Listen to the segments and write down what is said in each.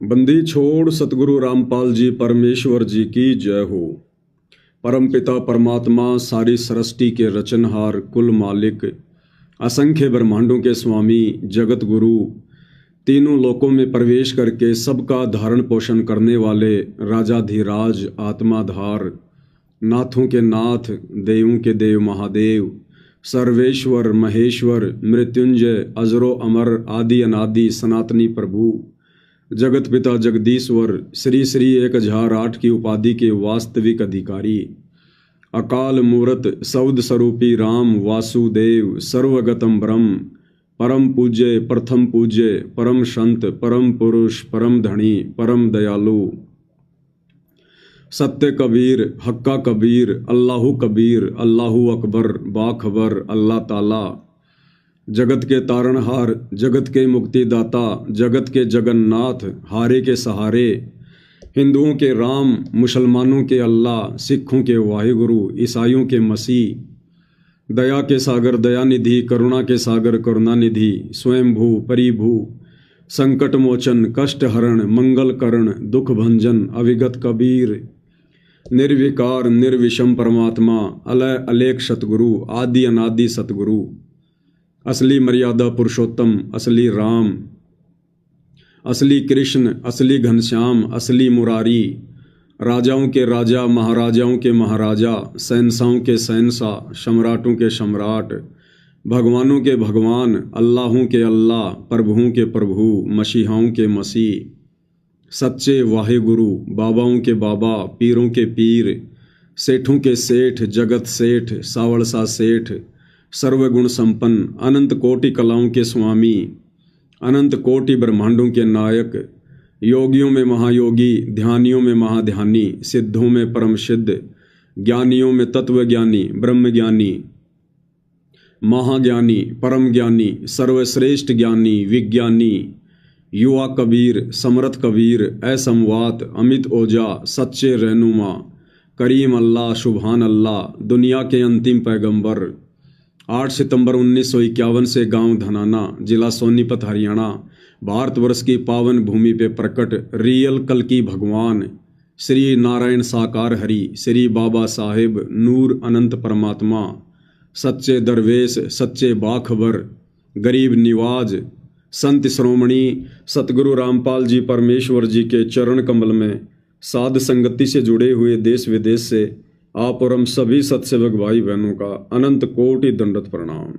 बंदी छोड़ सतगुरु रामपाल जी परमेश्वर जी की जय हो। परमपिता परमात्मा सारी सृष्टि के रचनहार कुल मालिक असंख्य ब्रह्मांडों के स्वामी जगत गुरु तीनों लोकों में प्रवेश करके सबका धारण पोषण करने वाले राजाधिराज आत्माधार नाथों के नाथ देवों के देव महादेव सर्वेश्वर महेश्वर मृत्युंजय अजरो अमर आदि अनादि सनातनी प्रभु जगत पिता जगदीश्वर श्री श्री 1008 की उपाधि के वास्तविक अधिकारी अकाल मूर्त सौद स्वरूपी राम वासुदेव सर्वगतम ब्रह्म परम पूज्य प्रथम पूज्य परम संत परम पुरुष परम धनी परम दयालु सत्य कबीर हक्का कबीर अल्लाहु कबीर अल्लाहु अकबर बाखबर अल्लाह ताला जगत के तारणहार जगत के मुक्तिदाता जगत के जगन्नाथ हारे के सहारे हिंदुओं के राम मुसलमानों के अल्लाह सिखों के वाहिगुरु ईसाइयों के मसीह दया के सागर दयानिधि करुणा के सागर करुणानिधि स्वयंभू परिभू संकट मोचन कष्ट हरण मंगल करण दुख भंजन अविगत कबीर निर्विकार निर्विषम परमात्मा अलय अलेख सतगुरु आदि अनादि सतगुरु असली मर्यादा पुरुषोत्तम असली राम असली कृष्ण असली घनश्याम असली मुरारी राजाओं के राजा महाराजाओं के महाराजा शहंशाहों के शहंशाह सम्राटों के सम्राट भगवानों के भगवान अल्लाहों के अल्लाह प्रभुओं के प्रभु मसीहाओं के मसीह सच्चे वाहिगुरु बाबाओं के बाबा पीरों के पीर सेठों के सेठ जगत सेठ सावड़सा सेठ सर्वगुण संपन्न अनंत कोटि कलाओं के स्वामी अनंत कोटि ब्रह्मांडों के नायक योगियों में महायोगी ध्यानियों में महाध्यानी सिद्धों में परम सिद्ध ज्ञानियों में तत्वज्ञानी ब्रह्मज्ञानी महाज्ञानी परम ज्ञानी सर्वश्रेष्ठ ज्ञानी विज्ञानी युवा कबीर समर्थ कबीर असमवात अमित ओजा सच्चे रहनुमा करीम अल्लाह सुभान अल्लाह दुनिया के अंतिम पैगंबर 8 सितंबर 1951 से गांव धनाना जिला सोनीपत हरियाणा भारतवर्ष की पावन भूमि पे प्रकट रियल कल की भगवान श्री नारायण साकार हरि श्री बाबा साहेब नूर अनंत परमात्मा सच्चे दरवेश सच्चे बाखबर गरीब निवाज संत श्रोमणी सतगुरु रामपाल जी परमेश्वर जी के चरण कमल में साध संगति से जुड़े हुए देश विदेश से आप और हम सभी सत्सेवक भाई बहनों का अनंत कोटि दंडवत प्रणाम।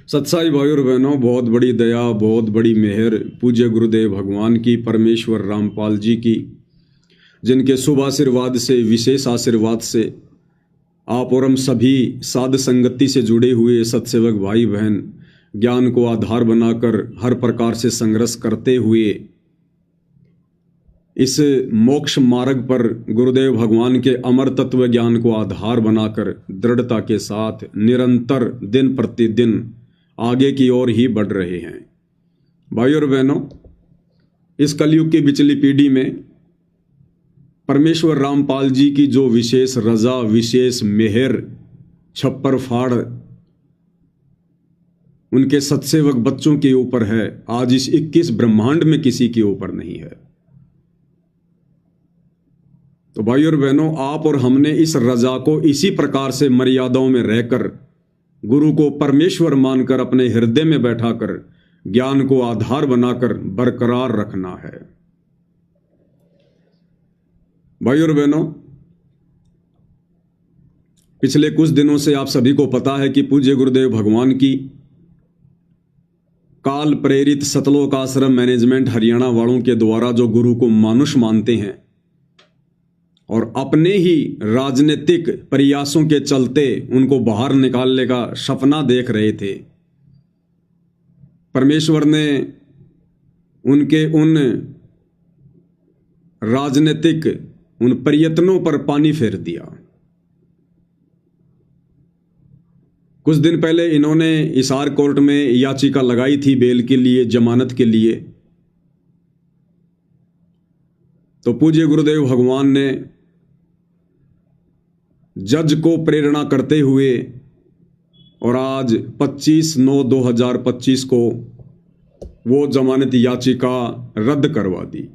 सत्साई भाई और बहनों, बहुत बड़ी दया बहुत बड़ी मेहर पूज्य गुरुदेव भगवान की परमेश्वर रामपाल जी की, जिनके शुभ आशीर्वाद से विशेष आशीर्वाद से आप और हम सभी साध संगति से जुड़े हुए सत्सेवक भाई बहन ज्ञान को आधार बनाकर हर प्रकार से संघर्ष करते हुए इस मोक्ष मार्ग पर गुरुदेव भगवान के अमर तत्व ज्ञान को आधार बनाकर दृढ़ता के साथ निरंतर दिन प्रतिदिन आगे की ओर ही बढ़ रहे हैं। भाई और बहनों, इस कलयुग की बिचली पीढ़ी में परमेश्वर रामपाल जी की जो विशेष रजा विशेष मेहर छप्पर फाड़ उनके सत्सेवक बच्चों के ऊपर है, आज इस 21 ब्रह्मांड में किसी के ऊपर नहीं है। तो भाई और बहनों, आप और हमने इस रजा को इसी प्रकार से मर्यादाओं में रहकर गुरु को परमेश्वर मानकर अपने हृदय में बैठाकर ज्ञान को आधार बनाकर बरकरार रखना है। भाई और बहनों, पिछले कुछ दिनों से आप सभी को पता है कि पूज्य गुरुदेव भगवान की काल प्रेरित सतलोक आश्रम मैनेजमेंट हरियाणा वालों के द्वारा जो गुरु को मानुष मानते हैं और अपने ही राजनीतिक प्रयासों के चलते उनको बाहर निकालने का सपना देख रहे थे, परमेश्वर ने उनके उन राजनीतिक उन प्रयत्नों पर पानी फेर दिया। कुछ दिन पहले इन्होंने हिसार कोर्ट में याचिका लगाई थी बेल के लिए, जमानत के लिए। तो पूज्य गुरुदेव भगवान ने जज को प्रेरणा करते हुए और आज 25/9/2025 को वो जमानत याचिका रद्द करवा दी।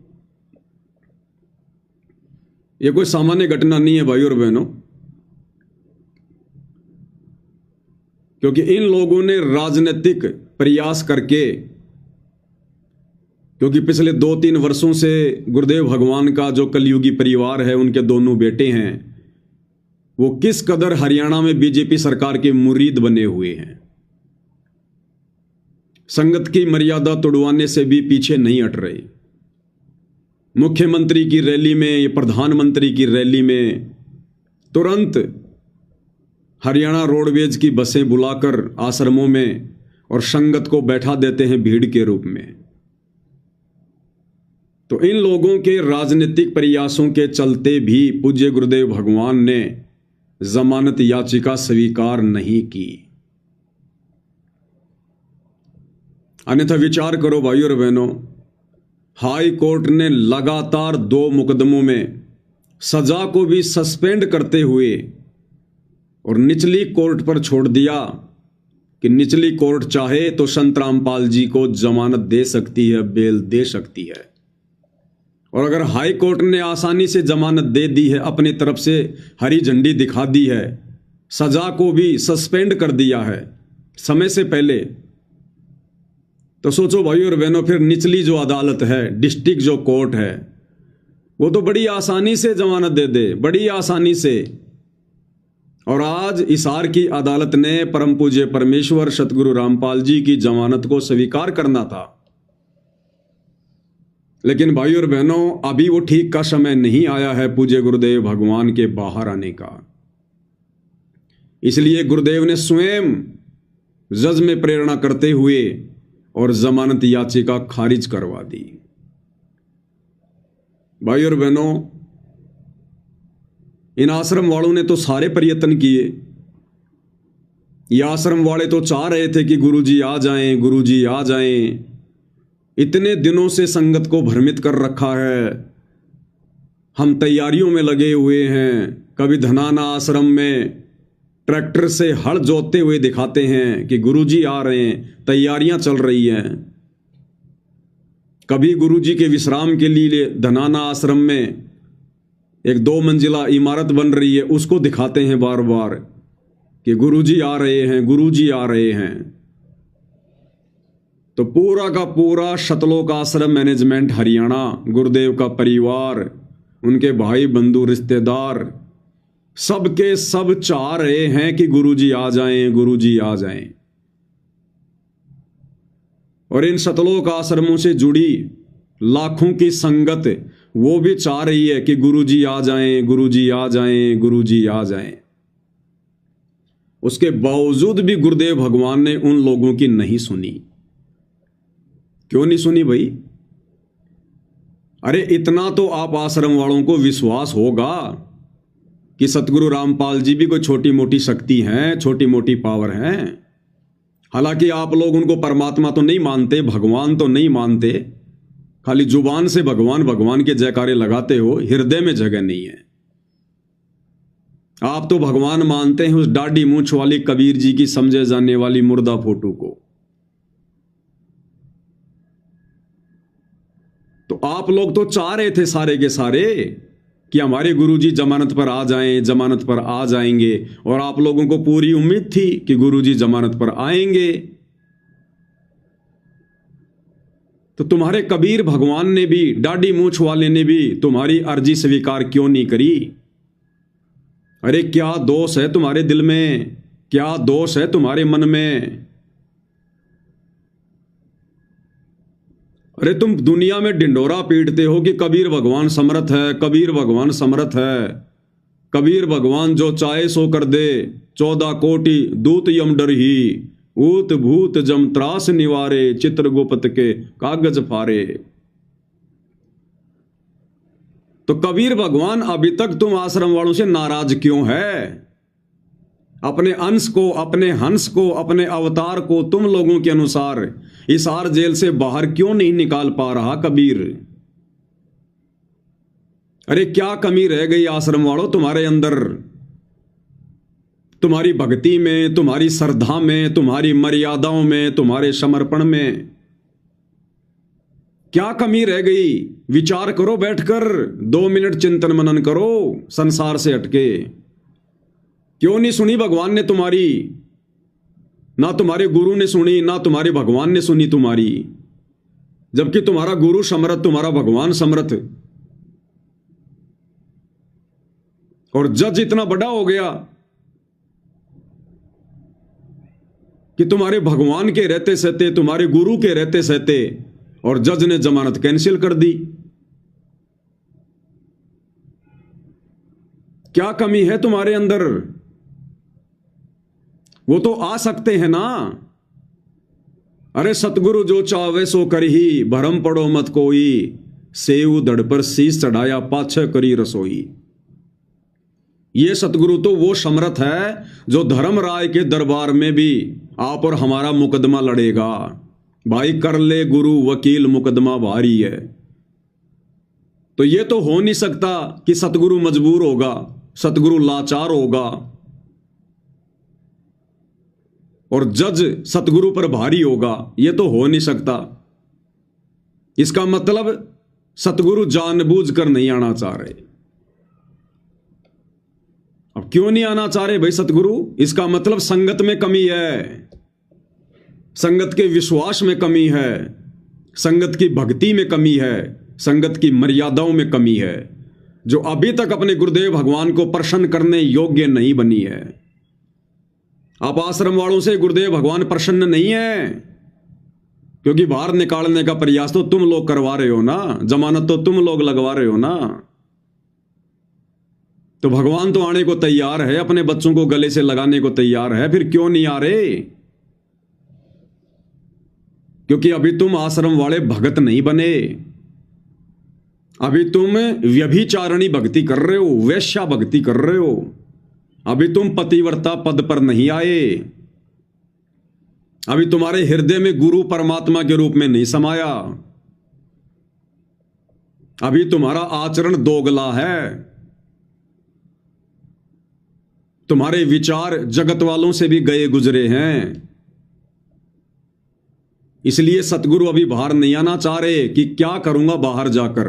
ये कोई सामान्य घटना नहीं है भाइयों और बहनों, क्योंकि इन लोगों ने राजनीतिक प्रयास करके, क्योंकि पिछले 2-3 वर्षों से गुरुदेव भगवान का जो कलयुगी परिवार है, उनके दोनों बेटे हैं, वो किस कदर हरियाणा में बीजेपी सरकार के मुरीद बने हुए हैं। संगत की मर्यादा तोड़वाने से भी पीछे नहीं हट रहे। मुख्यमंत्री की रैली में या प्रधानमंत्री की रैली में तुरंत हरियाणा रोडवेज की बसें बुलाकर आश्रमों में और संगत को बैठा देते हैं भीड़ के रूप में। तो इन लोगों के राजनीतिक प्रयासों के चलते भी पूज्य गुरुदेव भगवान ने जमानत याचिका स्वीकार नहीं की। अन्यथा विचार करो भाइयों और बहनों, हाई कोर्ट ने लगातार 2 मुकदमों में सजा को भी सस्पेंड करते हुए और निचली कोर्ट पर छोड़ दिया कि निचली कोर्ट चाहे तो संत रामपाल जी को जमानत दे सकती है, बेल दे सकती है। और अगर हाई कोर्ट ने आसानी से जमानत दे दी है, अपनी तरफ से हरी झंडी दिखा दी है, सजा को भी सस्पेंड कर दिया है समय से पहले, तो सोचो भाइयों और बहनों, फिर निचली जो अदालत है, डिस्ट्रिक्ट जो कोर्ट है, वो तो बड़ी आसानी से जमानत दे दे, बड़ी आसानी से। और आज हिसार की अदालत ने परम पूज्य परमेश्वर सतगुरु रामपाल जी की जमानत को स्वीकार करना था, लेकिन भाइयों और बहनों, अभी वो ठीक का समय नहीं आया है पूज्य गुरुदेव भगवान के बाहर आने का। इसलिए गुरुदेव ने स्वयं जज में प्रेरणा करते हुए और जमानत याचिका खारिज करवा दी। भाइयों और बहनों, इन आश्रम वालों ने तो सारे प्रयत्न किए। ये आश्रम वाले तो चाह रहे थे कि गुरुजी आ जाएं, गुरुजी आ जाएं। इतने दिनों से संगत को भ्रमित कर रखा है, हम तैयारियों में लगे हुए हैं। कभी धनाना आश्रम में ट्रैक्टर से हल जोतते हुए दिखाते हैं कि गुरुजी आ रहे हैं, तैयारियां चल रही हैं। कभी गुरुजी के विश्राम के लिए धनाना आश्रम में एक 2 मंजिला इमारत बन रही है, उसको दिखाते हैं बार बार कि गुरुजी आ रहे हैं, गुरुजी आ रहे हैं। तो पूरा का पूरा शतलोक आश्रम मैनेजमेंट हरियाणा, गुरुदेव का परिवार, उनके भाई बंधु रिश्तेदार, सबके सब चाह रहे हैं कि गुरुजी आ जाएं, गुरुजी आ जाएं। और इन शतलोक आश्रमों से जुड़ी लाखों की संगत वो भी चाह रही है कि गुरुजी आ जाएं, गुरुजी आ जाएं, गुरुजी आ जाएं। उसके बावजूद भी गुरुदेव भगवान ने उन लोगों की नहीं सुनी। क्यों नहीं सुनी भाई? अरे इतना तो आप आश्रम वालों को विश्वास होगा कि सतगुरु रामपाल जी भी कोई छोटी मोटी शक्ति हैं, छोटी मोटी पावर हैं। हालांकि आप लोग उनको परमात्मा तो नहीं मानते, भगवान तो नहीं मानते, खाली जुबान से भगवान भगवान के जयकारे लगाते हो, हृदय में जगह नहीं है। आप तो भगवान मानते हैं उस डाढ़ी मूंछ वाली कबीर जी की समझे जाने वाली मुर्दा फोटो को। तो आप लोग तो चाह रहे थे सारे के सारे कि हमारे गुरुजी जमानत पर आ जाएं, जमानत पर आ जाएंगे, और आप लोगों को पूरी उम्मीद थी कि गुरुजी जमानत पर आएंगे। तो तुम्हारे कबीर भगवान ने भी, डाढ़ी मूंछ वाले ने भी तुम्हारी अर्जी स्वीकार क्यों नहीं करी? अरे क्या दोष है तुम्हारे दिल में, क्या दोष है तुम्हारे मन में? अरे तुम दुनिया में ढिंडोरा पीटते हो कि कबीर भगवान समर्थ है, कबीर भगवान समर्थ है, कबीर भगवान जो चाहे सो कर दे, 14 कोटि दूत यम डर ही, ऊत भूत जम त्रास निवारे, चित्रगुप्त के कागज फारे। तो कबीर भगवान अभी तक तुम आश्रम वालों से नाराज क्यों है? अपने अंश को, अपने हंस को, अपने अवतार को तुम लोगों के अनुसार हिसार जेल से बाहर क्यों नहीं निकाल पा रहा कबीर? अरे क्या कमी रह गई आश्रम वालों तुम्हारे अंदर? तुम्हारी भक्ति में, तुम्हारी श्रद्धा में, तुम्हारी मर्यादाओं में, तुम्हारे समर्पण में? क्या कमी रह गई? विचार करो बैठकर, 2 मिनट चिंतन मनन करो संसार से हटके। क्यों नहीं सुनी भगवान ने तुम्हारी? ना तुम्हारे गुरु ने सुनी, ना तुम्हारे भगवान ने सुनी तुम्हारी, जबकि तुम्हारा गुरु समर्थ, तुम्हारा भगवान समर्थ। और जज इतना बड़ा हो गया कि तुम्हारे भगवान के रहते सहते, तुम्हारे गुरु के रहते सहते, और जज ने जमानत कैंसिल कर दी। क्या कमी है तुम्हारे अंदर? वो तो आ सकते हैं ना। अरे सतगुरु जो चावे सो करही, भरम पड़ो मत कोई, सेऊ दड़ पर शीश चढ़ाया पाछे करी रसोई। ये सतगुरु तो वो समर्थ है जो धर्म राय के दरबार में भी आप और हमारा मुकदमा लड़ेगा। भाई कर ले गुरु वकील, मुकदमा भारी है। तो ये तो हो नहीं सकता कि सतगुरु मजबूर होगा, सतगुरु लाचार होगा और जज सतगुरु पर भारी होगा। ये तो हो नहीं सकता। इसका मतलब सतगुरु जानबूझकर नहीं आना चाह रहे। अब क्यों नहीं आना चाह रहे भाई सतगुरु? इसका मतलब संगत में कमी है, संगत के विश्वास में कमी है, संगत की भक्ति में कमी है, संगत की मर्यादाओं में कमी है, जो अभी तक अपने गुरुदेव भगवान को प्रसन्न करने योग्य नहीं बनी है। आप आश्रम वालों से गुरुदेव भगवान प्रसन्न नहीं है, क्योंकि बाहर निकालने का प्रयास तो तुम लोग करवा रहे हो ना, जमानत तो तुम लोग लगवा रहे हो ना। तो भगवान तो आने को तैयार है, अपने बच्चों को गले से लगाने को तैयार है, फिर क्यों नहीं आ रहे? क्योंकि अभी तुम आश्रम वाले भगत नहीं बने। अभी तुम व्यभिचारणी भक्ति कर रहे हो, वैश्या भक्ति कर रहे हो। अभी तुम पतिव्रता पद पर नहीं आए। अभी तुम्हारे हृदय में गुरु परमात्मा के रूप में नहीं समाया। अभी तुम्हारा आचरण दोगला है। तुम्हारे विचार जगत वालों से भी गए गुजरे हैं। इसलिए सतगुरु अभी बाहर नहीं आना चाह रहे कि क्या करूंगा बाहर जाकर।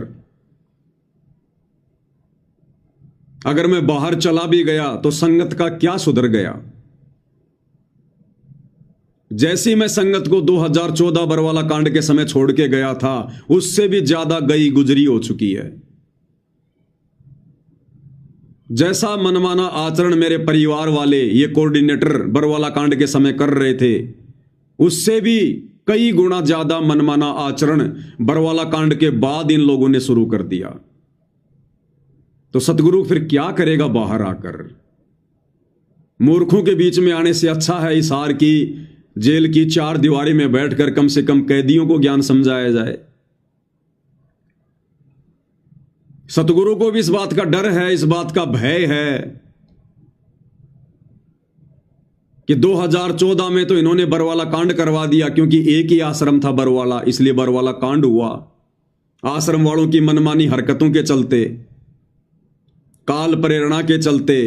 अगर मैं बाहर चला भी गया तो संगत का क्या सुधर गया? जैसी मैं संगत को 2014 बरवाला कांड के समय छोड़ के गया था, उससे भी ज्यादा गई गुजरी हो चुकी है। जैसा मनमाना आचरण मेरे परिवार वाले, ये कोऑर्डिनेटर बरवाला कांड के समय कर रहे थे, उससे भी कई गुना ज्यादा मनमाना आचरण बरवाला कांड के बाद इन लोगों ने शुरू कर दिया। तो सतगुरु फिर क्या करेगा बाहर आकर? मूर्खों के बीच में आने से अच्छा है हिसार की जेल की 4 दीवारी में बैठकर कम से कम कैदियों को ज्ञान समझाया जाए। सतगुरु को भी इस बात का डर है, इस बात का भय है कि 2014 में तो इन्होंने बरवाला कांड करवा दिया, क्योंकि एक ही आश्रम था बरवाला, इसलिए बरवाला कांड हुआ। आश्रम वालों की मनमानी हरकतों के चलते, काल प्रेरणा के चलते।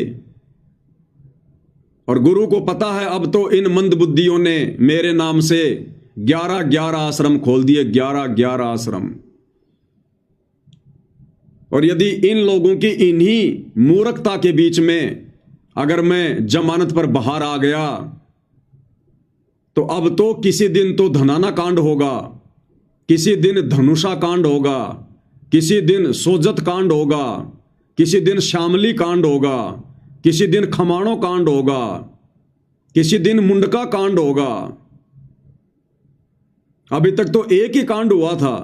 और गुरु को पता है अब तो इन मंदबुद्धियों ने मेरे नाम से 11 आश्रम खोल दिए, 11 आश्रम। और यदि इन लोगों की इन्हीं मूर्खता के बीच में अगर मैं जमानत पर बाहर आ गया, तो अब तो किसी दिन तो धनाना कांड होगा, किसी दिन धनुषा कांड होगा, किसी दिन सोजत कांड होगा, किसी दिन श्यामली कांड होगा, किसी दिन खमाणो कांड होगा, किसी दिन मुंडका कांड होगा। अभी तक तो एक ही कांड हुआ था,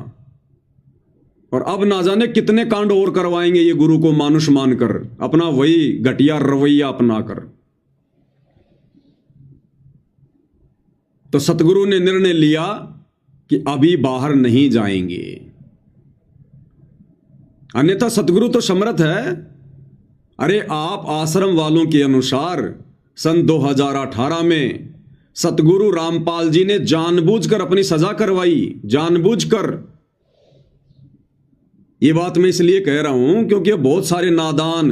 और अब ना जाने कितने कांड और करवाएंगे ये गुरु को मानुष मानकर, अपना वही घटिया रवैया अपनाकर। तो सतगुरु ने निर्णय लिया कि अभी बाहर नहीं जाएंगे। अन्यथा सतगुरु तो समर्थ है। अरे आप आश्रम वालों के अनुसार सन 2018 में सतगुरु रामपाल जी ने जानबूझकर अपनी सजा करवाई, जानबूझकर। ये बात मैं इसलिए कह रहा हूं क्योंकि बहुत सारे नादान,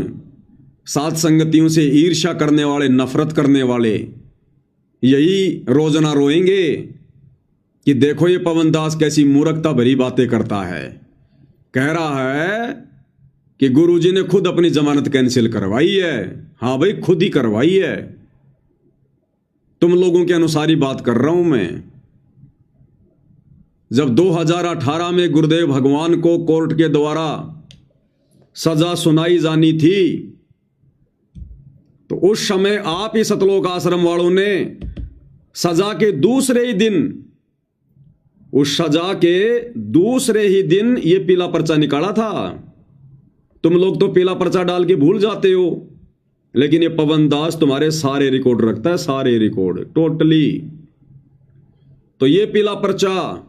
साथ संगतियों से ईर्ष्या करने वाले, नफरत करने वाले यही रोजाना रोएंगे कि देखो ये पवन दास कैसी मूर्खता भरी बातें करता है। कह रहा है कि गुरुजी ने खुद अपनी जमानत कैंसिल करवाई है। हाँ भाई, खुद ही करवाई है। तुम लोगों के अनुसार ही बात कर रहा हूं मैं। जब 2018 में गुरुदेव भगवान को कोर्ट के द्वारा सजा सुनाई जानी थी, तो उस समय आप ही सतलोक आश्रम वालों ने सजा के दूसरे ही दिन, उस सजा के दूसरे ही दिन ये पीला पर्चा निकाला था। तुम लोग तो पीला पर्चा डाल के भूल जाते हो, लेकिन ये पवन दास तुम्हारे सारे रिकॉर्ड रखता है, सारे रिकॉर्ड टोटली। तो ये पीला पर्चा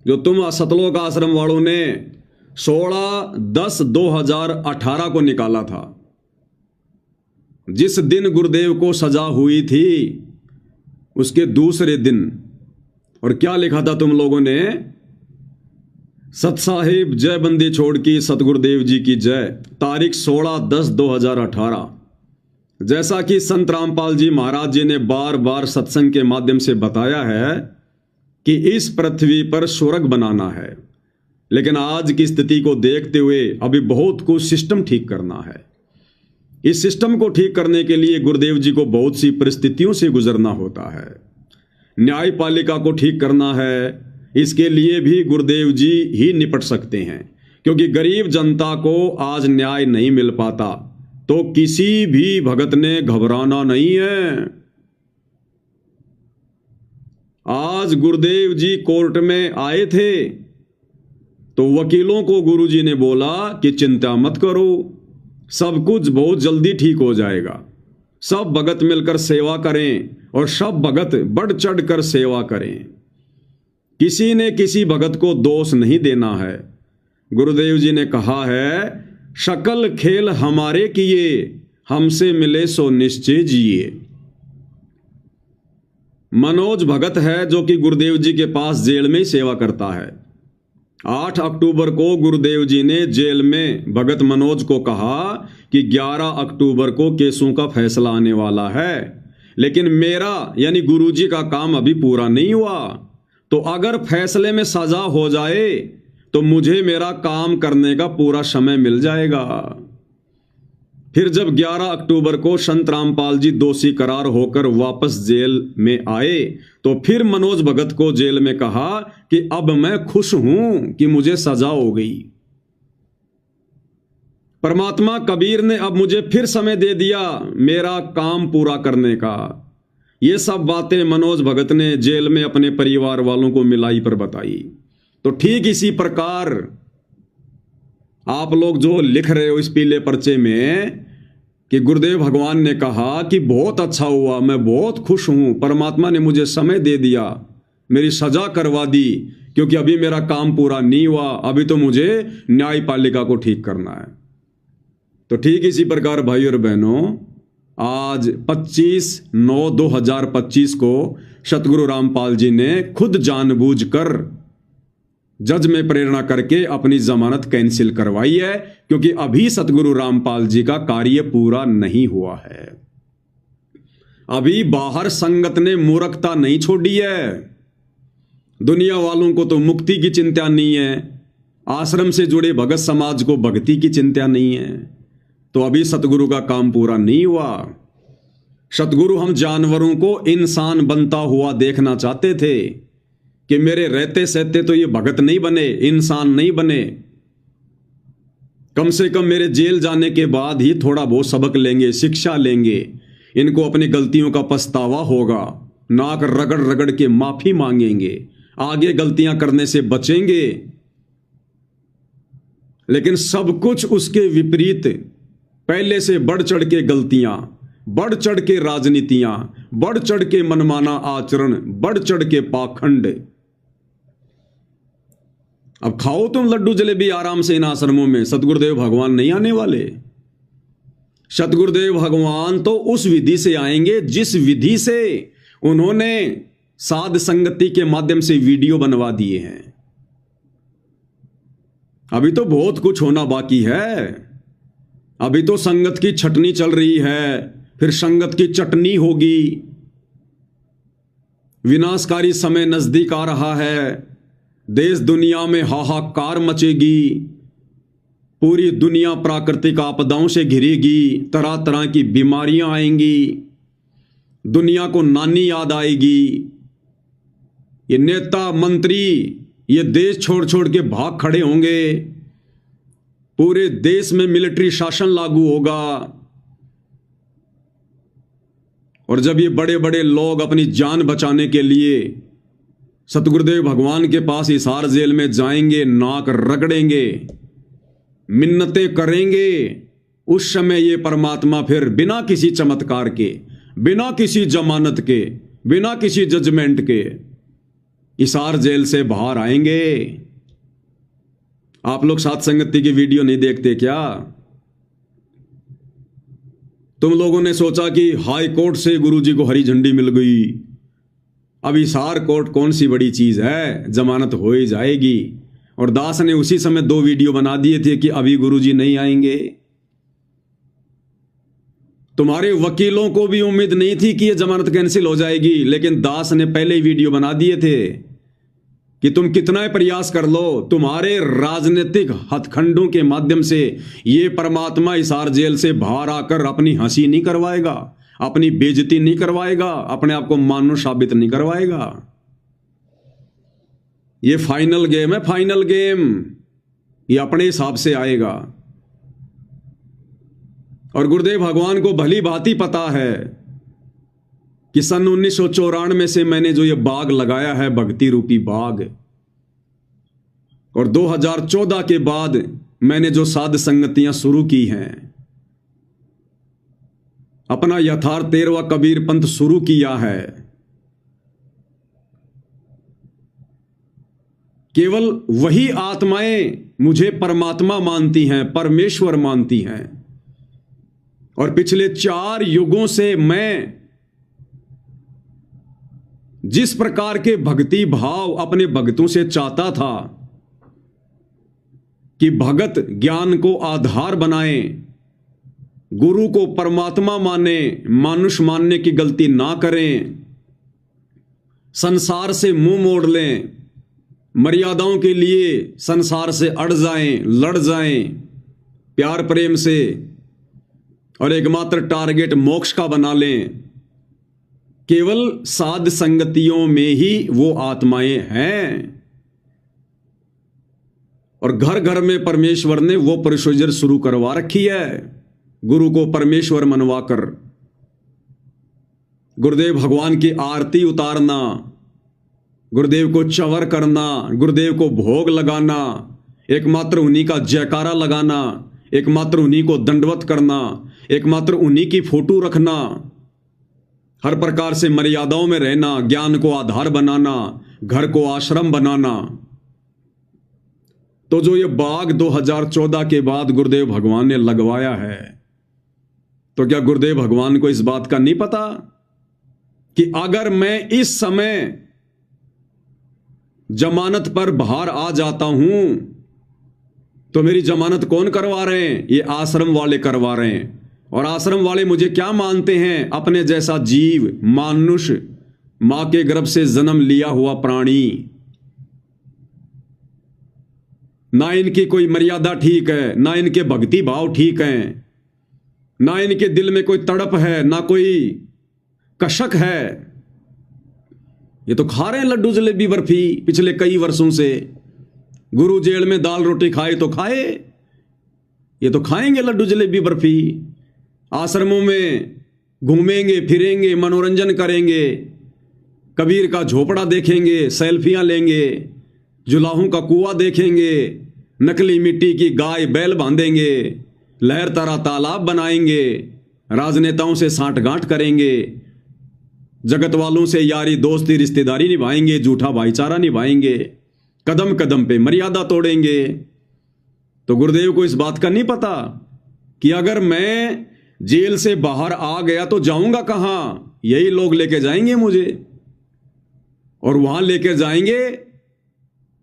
जो तुम सतलोक आश्रम वालों ने 16/10/2018 को निकाला था, जिस दिन गुरुदेव को सजा हुई थी उसके दूसरे दिन, और क्या लिखा था तुम लोगों ने? सत साहिब जय बंदी छोड़ की सतगुरुदेव जी की जय, तारीख 16/10/2018। जैसा कि संत रामपाल जी महाराज जी ने बार बार सत्संग के माध्यम से बताया है कि इस पृथ्वी पर स्वर्ग बनाना है, लेकिन आज की स्थिति को देखते हुए अभी बहुत कुछ सिस्टम ठीक करना है। इस सिस्टम को ठीक करने के लिए गुरुदेव जी को बहुत सी परिस्थितियों से गुजरना होता है। न्यायपालिका को ठीक करना है, इसके लिए भी गुरुदेव जी ही निपट सकते हैं, क्योंकि गरीब जनता को आज न्याय नहीं मिल पाता तो किसी भी भगत ने घबराना नहीं है। आज गुरुदेव जी कोर्ट में आए थे तो वकीलों को गुरुजी ने बोला कि चिंता मत करो, सब कुछ बहुत जल्दी ठीक हो जाएगा। सब भगत मिलकर सेवा करें और सब भगत बढ़ चढ़ कर सेवा करें। किसी ने किसी भगत को दोष नहीं देना है। गुरुदेव जी ने कहा है, शकल खेल हमारे किए, हमसे मिले सो निश्चय जिए। मनोज भगत है जो कि गुरुदेव जी के पास जेल में सेवा करता है। 8 अक्टूबर को गुरुदेव जी ने जेल में भगत मनोज को कहा कि 11 अक्टूबर को केसों का फैसला आने वाला है, लेकिन मेरा यानी गुरुजी का काम अभी पूरा नहीं हुआ, तो अगर फैसले में सजा हो जाए तो मुझे मेरा काम करने का पूरा समय मिल जाएगा। फिर जब 11 अक्टूबर को संत रामपाल जी दोषी करार होकर वापस जेल में आए तो फिर मनोज भगत को जेल में कहा कि अब मैं खुश हूं कि मुझे सजा हो गई। परमात्मा कबीर ने अब मुझे फिर समय दे दिया मेरा काम पूरा करने का। ये सब बातें मनोज भगत ने जेल में अपने परिवार वालों को मिलाई पर बताई। तो ठीक इसी प्रकार आप लोग जो लिख रहे हो इस पीले पर्चे में कि गुरुदेव भगवान ने कहा कि बहुत अच्छा हुआ, मैं बहुत खुश हूं, परमात्मा ने मुझे समय दे दिया, मेरी सजा करवा दी, क्योंकि अभी मेरा काम पूरा नहीं हुआ, अभी तो मुझे न्यायपालिका को ठीक करना है। तो ठीक इसी प्रकार भाई और बहनों, आज 25/9/2025 को सतगुरु रामपाल जी ने खुद जानबूझकर जज में प्रेरणा करके अपनी जमानत कैंसिल करवाई है, क्योंकि अभी सतगुरु रामपाल जी का कार्य पूरा नहीं हुआ है। अभी बाहर संगत ने मूर्खता नहीं छोड़ी है। दुनिया वालों को तो मुक्ति की चिंता नहीं है, आश्रम से जुड़े भगत समाज को भक्ति की चिंता नहीं है, तो अभी सतगुरु का काम पूरा नहीं हुआ। सतगुरु हम जानवरों को इंसान बनता हुआ देखना चाहते थे कि मेरे रहते सहते तो ये भगत नहीं बने, इंसान नहीं बने, कम से कम मेरे जेल जाने के बाद ही थोड़ा बहुत सबक लेंगे, शिक्षा लेंगे, इनको अपनी गलतियों का पछतावा होगा, नाक रगड़ रगड़ के माफी मांगेंगे, आगे गलतियां करने से बचेंगे। लेकिन सब कुछ उसके विपरीत, पहले से बढ़ चढ़ के गलतियां, बढ़ चढ़ के राजनीतियां, बढ़ चढ़ के मनमाना आचरण, बढ़ चढ़ के पाखंड। अब खाओ तुम लड्डू जलेबी आराम से इन आश्रमों में, सतगुरुदेव भगवान नहीं आने वाले। सतगुरुदेव भगवान तो उस विधि से आएंगे जिस विधि से उन्होंने साध संगति के माध्यम से वीडियो बनवा दिए हैं। अभी तो बहुत कुछ होना बाकी है। अभी तो संगत की छटनी चल रही है, फिर संगत की चटनी होगी। विनाशकारी समय नजदीक आ रहा है। देश दुनिया में हाहाकार मचेगी। पूरी दुनिया प्राकृतिक आपदाओं से घिरेगी। तरह तरह की बीमारियां आएंगी। दुनिया को नानी याद आएगी। ये नेता मंत्री ये देश छोड़ छोड़ के भाग खड़े होंगे। पूरे देश में मिलिट्री शासन लागू होगा। और जब ये बड़े बड़े लोग अपनी जान बचाने के लिए सतगुरुदेव भगवान के पास हिसार जेल में जाएंगे, नाक रगड़ेंगे, मिन्नतें करेंगे, उस समय ये परमात्मा फिर बिना किसी चमत्कार के, बिना किसी जमानत के, बिना किसी जजमेंट के हिसार जेल से बाहर आएंगे। आप लोग साथ संगति की वीडियो नहीं देखते क्या? तुम लोगों ने सोचा कि हाई कोर्ट से गुरुजी को हरी झंडी मिल गई, अब हिसार कोर्ट कौन सी बड़ी चीज है, जमानत हो ही जाएगी। और दास ने उसी समय 2 वीडियो बना दिए थे कि अभी गुरुजी नहीं आएंगे। तुम्हारे वकीलों को भी उम्मीद नहीं थी कि यह जमानत कैंसिल हो जाएगी, लेकिन दास ने पहले ही वीडियो बना दिए थे कि तुम कितना ही प्रयास कर लो, तुम्हारे राजनीतिक हथखंडों के माध्यम से ये परमात्मा हिसार जेल से बाहर आकर अपनी हंसी नहीं करवाएगा, अपनी बेइज्जती नहीं करवाएगा, अपने आप को मानो साबित नहीं करवाएगा। ये फाइनल गेम है, फाइनल गेम। ये अपने हिसाब से आएगा। और गुरुदेव भगवान को भली भांति पता है कि सन 1994 से मैंने जो ये बाग लगाया है, भक्ति रूपी बाग, और 2014 के बाद मैंने जो साध संगतियां शुरू की हैं, अपना यथार्थ 13वां कबीर पंथ शुरू किया है, केवल वही आत्माएं मुझे परमात्मा मानती हैं, परमेश्वर मानती हैं। और पिछले 4 युगों से मैं जिस प्रकार के भक्ति भाव अपने भक्तों से चाहता था कि भगत ज्ञान को आधार बनाएं, गुरु को परमात्मा माने, मानुष मानने की गलती ना करें, संसार से मुंह मोड़ लें, मर्यादाओं के लिए संसार से अड़ जाएं, लड़ जाएं प्यार प्रेम से, और एकमात्र टारगेट मोक्ष का बना लें, केवल साध संगतियों में ही वो आत्माएं हैं। और घर घर में परमेश्वर ने वो प्रोसीजर शुरू करवा रखी है, गुरु को परमेश्वर मनवाकर गुरुदेव भगवान की आरती उतारना, गुरुदेव को चवर करना, गुरुदेव को भोग लगाना, एकमात्र उन्हीं का जयकारा लगाना, एकमात्र उन्हीं को दंडवत करना, एकमात्र उन्हीं की फोटो रखना, हर प्रकार से मर्यादाओं में रहना, ज्ञान को आधार बनाना, घर को आश्रम बनाना। तो जो ये बाग 2014 के बाद गुरुदेव भगवान ने लगवाया है, तो क्या गुरुदेव भगवान को इस बात का नहीं पता कि अगर मैं इस समय जमानत पर बाहर आ जाता हूं तो मेरी जमानत कौन करवा रहे हैं? ये आश्रम वाले करवा रहे हैं। और आश्रम वाले मुझे क्या मानते हैं? अपने जैसा जीव, मानुष, मां के गर्भ से जन्म लिया हुआ प्राणी। ना इनकी कोई मर्यादा ठीक है, ना इनके भक्ति भाव ठीक हैं, ना इनके दिल में कोई तड़प है, ना कोई कशक है। ये तो खा रहे हैं लड्डू जलेबी बर्फी पिछले कई वर्षों से। गुरु जेल में दाल रोटी खाए तो खाए, ये तो खाएंगे लड्डू जलेबी बर्फी। आश्रमों में घूमेंगे फिरेंगे, मनोरंजन करेंगे, कबीर का झोपड़ा देखेंगे, सेल्फियां लेंगे, जुलाहों का कुआं देखेंगे, नकली मिट्टी की गाय बैल बांधेंगे, लहर तारा तालाब बनाएंगे, राजनेताओं से सांठगांठ करेंगे, जगत वालों से यारी दोस्ती रिश्तेदारी निभाएंगे, झूठा भाईचारा निभाएंगे, कदम कदम पे मर्यादा तोड़ेंगे। तो गुरुदेव को इस बात का नहीं पता कि अगर मैं जेल से बाहर आ गया तो जाऊंगा कहां? यही लोग लेके जाएंगे मुझे, और वहां लेके जाएंगे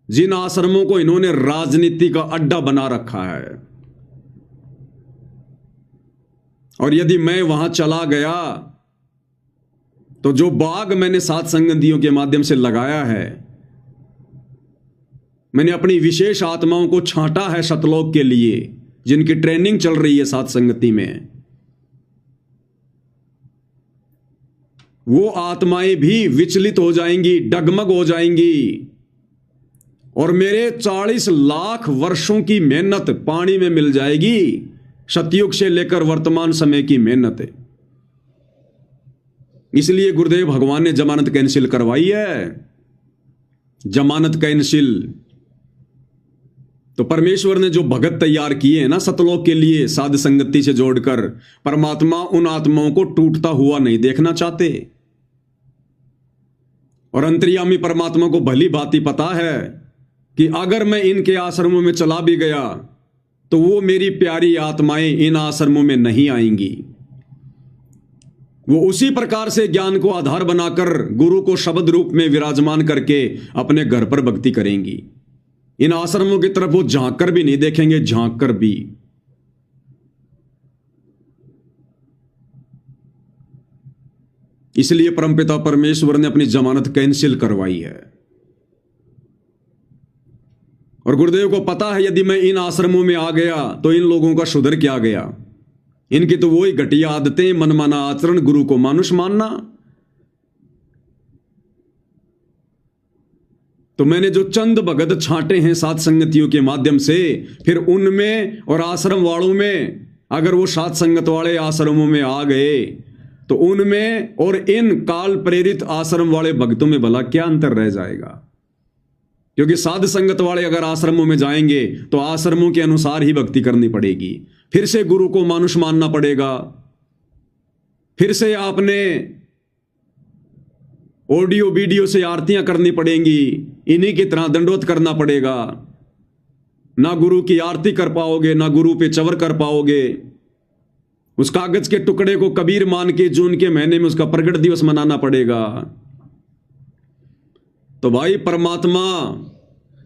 जिन आश्रमों को इन्होंने राजनीति का अड्डा बना रखा है। और यदि मैं वहां चला गया तो जो बाग मैंने सात संगतियों के माध्यम से लगाया है, मैंने अपनी विशेष आत्माओं को छांटा है सतलोक के लिए, जिनकी ट्रेनिंग चल रही है सात संगति में। वो आत्माएं भी विचलित हो जाएंगी, डगमग हो जाएंगी, और मेरे 40 लाख वर्षों की मेहनत पानी में मिल जाएगी। सतयुग से लेकर वर्तमान समय की मेहनत है। इसलिए गुरुदेव भगवान ने जमानत कैंसिल करवाई है, जमानत कैंसिल। तो परमेश्वर ने जो भगत तैयार किए हैं ना सतलोक के लिए, साध संगति से जोड़कर, परमात्मा उन आत्माओं को टूटता हुआ नहीं देखना चाहते। और अंतर्यामी परमात्मा को भली भांति पता है कि अगर मैं इनके आश्रमों में चला भी गया तो वो मेरी प्यारी आत्माएं इन आश्रमों में नहीं आएंगी। वो उसी प्रकार से ज्ञान को आधार बनाकर गुरु को शब्द रूप में विराजमान करके अपने घर पर भक्ति करेंगी। इन आश्रमों की तरफ वो झांक कर भी नहीं देखेंगे, झांक कर भी। इसलिए परमपिता परमेश्वर ने अपनी जमानत कैंसिल करवाई है। और गुरुदेव को पता है यदि मैं इन आश्रमों में आ गया तो इन लोगों का सुधर क्या गया। इनकी तो वही घटिया आदतें, मनमाना आचरण, गुरु को मानुष मानना। तो मैंने जो चंद भगत छांटे हैं सात संगतियों के माध्यम से, फिर उनमें और आश्रम वालों में, अगर वो सात संगत वाले आश्रमों में आ गए तो उनमें और इन काल प्रेरित आश्रम वाले भक्तों में भला क्या अंतर रह जाएगा। क्योंकि साध संगत वाले अगर आश्रमों में जाएंगे तो आश्रमों के अनुसार ही भक्ति करनी पड़ेगी, फिर से गुरु को मानुष मानना पड़ेगा, फिर से आपने ऑडियो वीडियो से आरतियां करनी पड़ेंगी, इन्हीं की तरह दंडोत करना पड़ेगा। ना गुरु की आरती कर पाओगे, ना गुरु पे चवर कर पाओगे। उस कागज के टुकड़े को कबीर मान के जून के महीने में उसका प्रगट दिवस मनाना पड़ेगा। तो भाई परमात्मा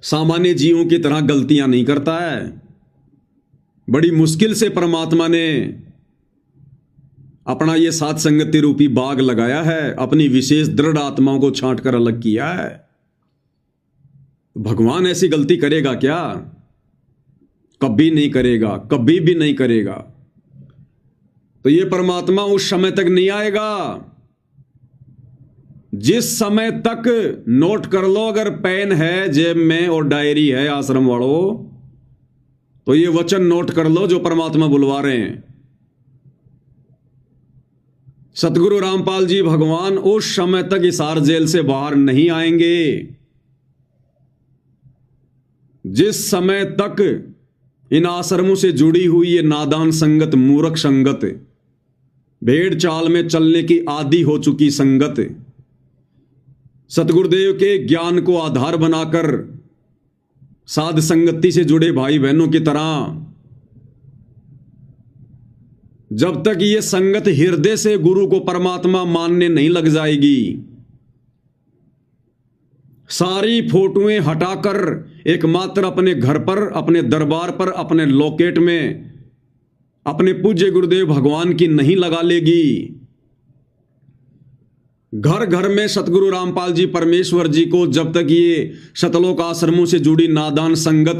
सामान्य जीवों की तरह गलतियां नहीं करता है। बड़ी मुश्किल से परमात्मा ने अपना ये सात संगति रूपी बाग लगाया है, अपनी विशेष दृढ़ आत्माओं को छांटकर अलग किया है। भगवान ऐसी गलती करेगा क्या? कभी नहीं करेगा, कभी भी नहीं करेगा। तो ये परमात्मा उस समय तक नहीं आएगा जिस समय तक, नोट कर लो अगर पेन है जेब में और डायरी है आश्रम वालों, तो ये वचन नोट कर लो जो परमात्मा बुलवा रहे हैं। सतगुरु रामपाल जी भगवान उस समय तक हिसार जेल से बाहर नहीं आएंगे जिस समय तक इन आश्रमों से जुड़ी हुई ये नादान संगत, मूर्ख संगत, भेड़ चाल में चलने की आदि हो चुकी संगत, सतगुरुदेव के ज्ञान को आधार बनाकर साध संगति से जुड़े भाई बहनों की तरह, जब तक ये संगत हृदय से गुरु को परमात्मा मानने नहीं लग जाएगी, सारी फोटोएं हटाकर एकमात्र अपने घर पर, अपने दरबार पर, अपने लॉकेट में अपने पूज्य गुरुदेव भगवान की नहीं लगा लेगी। घर घर में सतगुरु रामपाल जी परमेश्वर जी को जब तक ये शतलोक आश्रमों से जुड़ी नादान संगत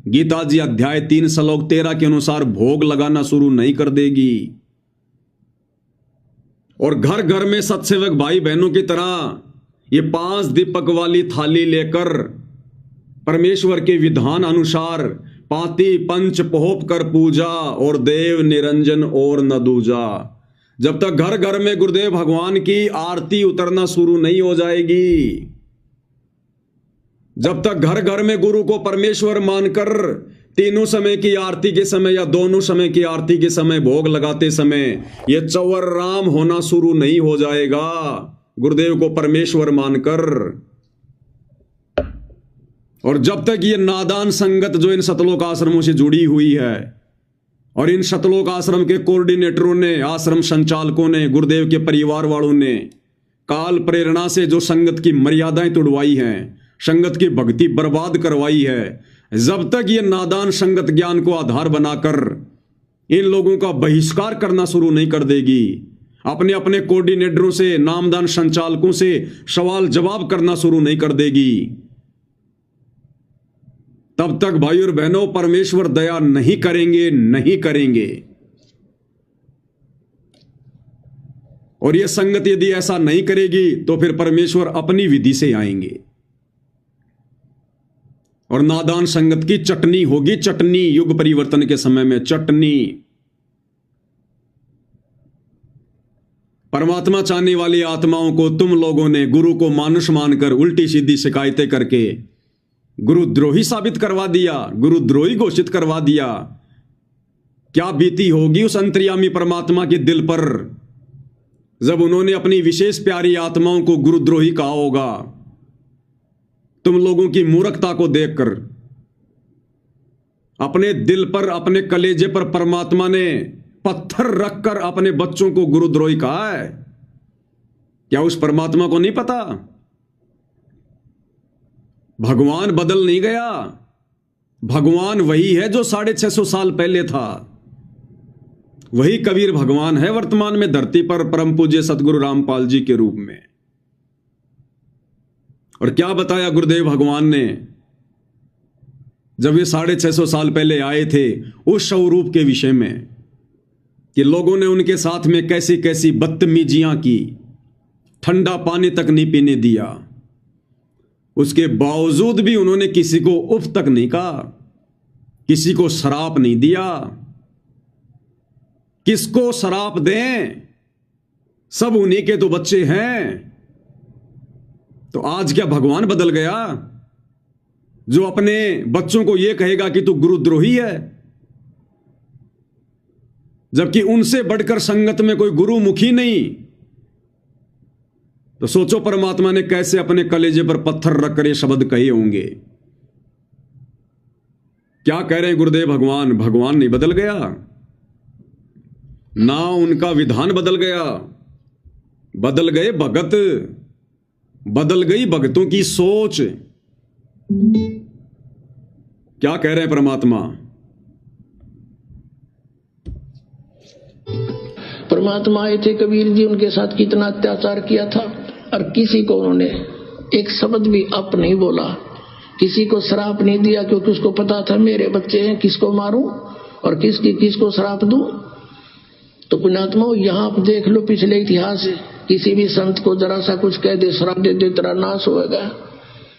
गीता जी अध्याय 3 श्लोक 13 के अनुसार भोग लगाना शुरू नहीं कर देगी, और घर घर में सत्सेवक भाई बहनों की तरह ये 5 दीपक वाली थाली लेकर परमेश्वर के विधान अनुसार पाती पंच पोहप कर पूजा, और देव निरंजन और न दूजा, जब तक घर घर में गुरुदेव भगवान की आरती उतरना शुरू नहीं हो जाएगी, जब तक घर घर में गुरु को परमेश्वर मानकर तीनों समय की आरती के समय या दोनों समय की आरती के समय भोग लगाते समय ये चौवर राम होना शुरू नहीं हो जाएगा, गुरुदेव को परमेश्वर मानकर, और जब तक ये नादान संगत जो इन सतलोक आश्रमों से जुड़ी हुई है, और इन सतलोक आश्रम के कोऑर्डिनेटरों ने, आश्रम संचालकों ने, गुरुदेव के परिवार वालों ने काल प्रेरणा से जो संगत की मर्यादाएं तुड़वाई हैं, संगत की भक्ति बर्बाद करवाई है, जब तक ये नादान संगत ज्ञान को आधार बनाकर इन लोगों का बहिष्कार करना शुरू नहीं कर देगी, अपने अपने कोऑर्डिनेटरों से, नामदान संचालकों से सवाल जवाब करना शुरू नहीं कर देगी, तब तक भाई और बहनों परमेश्वर दया नहीं करेंगे, नहीं करेंगे। और यह संगत यदि ऐसा नहीं करेगी तो फिर परमेश्वर अपनी विधि से आएंगे और नादान संगत की चटनी होगी, चटनी। युग परिवर्तन के समय में चटनी। परमात्मा चाहने वाली आत्माओं को तुम लोगों ने गुरु को मानुष मानकर उल्टी सीधी शिकायतें करके गुरुद्रोही साबित करवा दिया, गुरुद्रोही घोषित करवा दिया। क्या बीती होगी उस अंतर्यामी परमात्मा के दिल पर जब उन्होंने अपनी विशेष प्यारी आत्माओं को गुरुद्रोही कहा होगा। तुम लोगों की मूर्खता को देखकर अपने दिल पर, अपने कलेजे पर परमात्मा ने पत्थर रखकर अपने बच्चों को गुरुद्रोही कहा है। क्या उस परमात्मा को नहीं पता? भगवान बदल नहीं गया, भगवान वही है जो 650 साल पहले था। वही कबीर भगवान है वर्तमान में धरती पर, परम पूज्य सतगुरु रामपाल जी के रूप में। और क्या बताया गुरुदेव भगवान ने जब ये 650 साल पहले आए थे उस स्वरूप के विषय में, कि लोगों ने उनके साथ में कैसी कैसी बदतमीजियां की, ठंडा पानी तक नहीं पीने दिया, उसके बावजूद भी उन्होंने किसी को उफ तक नहीं कहा, किसी को शराप नहीं दिया। किसको शराप दें? सब उन्हीं के तो बच्चे हैं। तो आज क्या भगवान बदल गया जो अपने बच्चों को यह कहेगा कि तू गुरुद्रोही है, जबकि उनसे बढ़कर संगत में कोई गुरुमुखी नहीं? तो सोचो परमात्मा ने कैसे अपने कलेजे पर पत्थर रखकर ये शब्द कहे होंगे। क्या कह रहे हैं गुरुदेव भगवान? भगवान नहीं बदल गया, ना उनका विधान बदल गया, बदल गए भगत, बदल गई भगतों की सोच। क्या कह रहे हैं परमात्मा? परमात्मा आए थे, कबीर जी उनके साथ कितना अत्याचार किया था, और किसी को उन्होंने एक शब्द भी अप नहीं बोला, किसी को श्राप नहीं दिया, क्योंकि उसको पता था मेरे बच्चे हैं, किसको मारूं और किसको श्राप दूं। तो पुण्यात्माओं, यहां आप देख लो पिछले इतिहास, किसी भी संत को जरा सा कुछ कह दे, श्राप दे दे, तेरा नाश होगा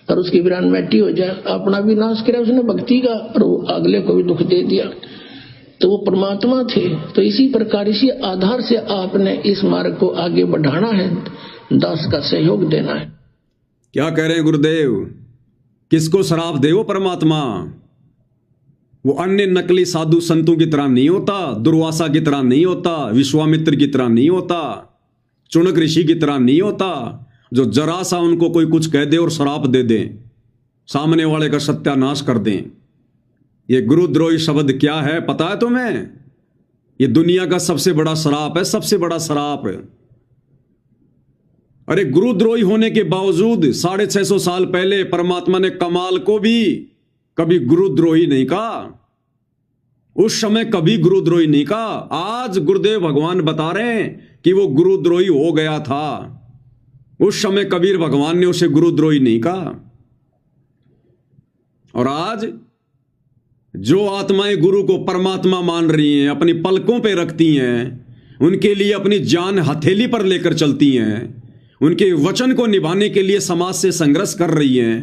और उसकी विरान मिट्टी हो जाए। अपना भी नाश किया उसने भक्ति का, और वो अगले को भी दुख दे दिया। तो वो परमात्मा थे। तो इसी प्रकार, इसी आधार से आपने इस मार्ग को आगे बढ़ाना है, दास का सहयोग देना है। क्या कह रहे हैं गुरुदेव? किसको श्राप दे वो परमात्मा? वो अन्य नकली साधु संतों की तरह नहीं होता, दुर्वासा की तरह नहीं होता, विश्वामित्र की तरह नहीं होता, चुनक ऋषि की तरह नहीं होता, जो जरा सा उनको कोई कुछ कह दे और श्राप दे दे, सामने वाले का सत्यानाश कर दें। ये गुरुद्रोही शब्द क्या है पता है तुम्हें? ये दुनिया का सबसे बड़ा श्राप है, सबसे बड़ा श्राप। अरे गुरुद्रोही होने के बावजूद 650 साल पहले परमात्मा ने कमाल को भी कभी गुरुद्रोही नहीं कहा, उस समय कभी गुरुद्रोही नहीं कहा। आज गुरुदेव भगवान बता रहे हैं कि वो गुरुद्रोही हो गया था, उस समय कबीर भगवान ने उसे गुरुद्रोही नहीं कहा। और आज जो आत्माएं गुरु को परमात्मा मान रही हैं, अपनी पलकों पे रखती हैं, उनके लिए अपनी जान हथेली पर लेकर चलती हैं, उनके वचन को निभाने के लिए समाज से संघर्ष कर रही हैं,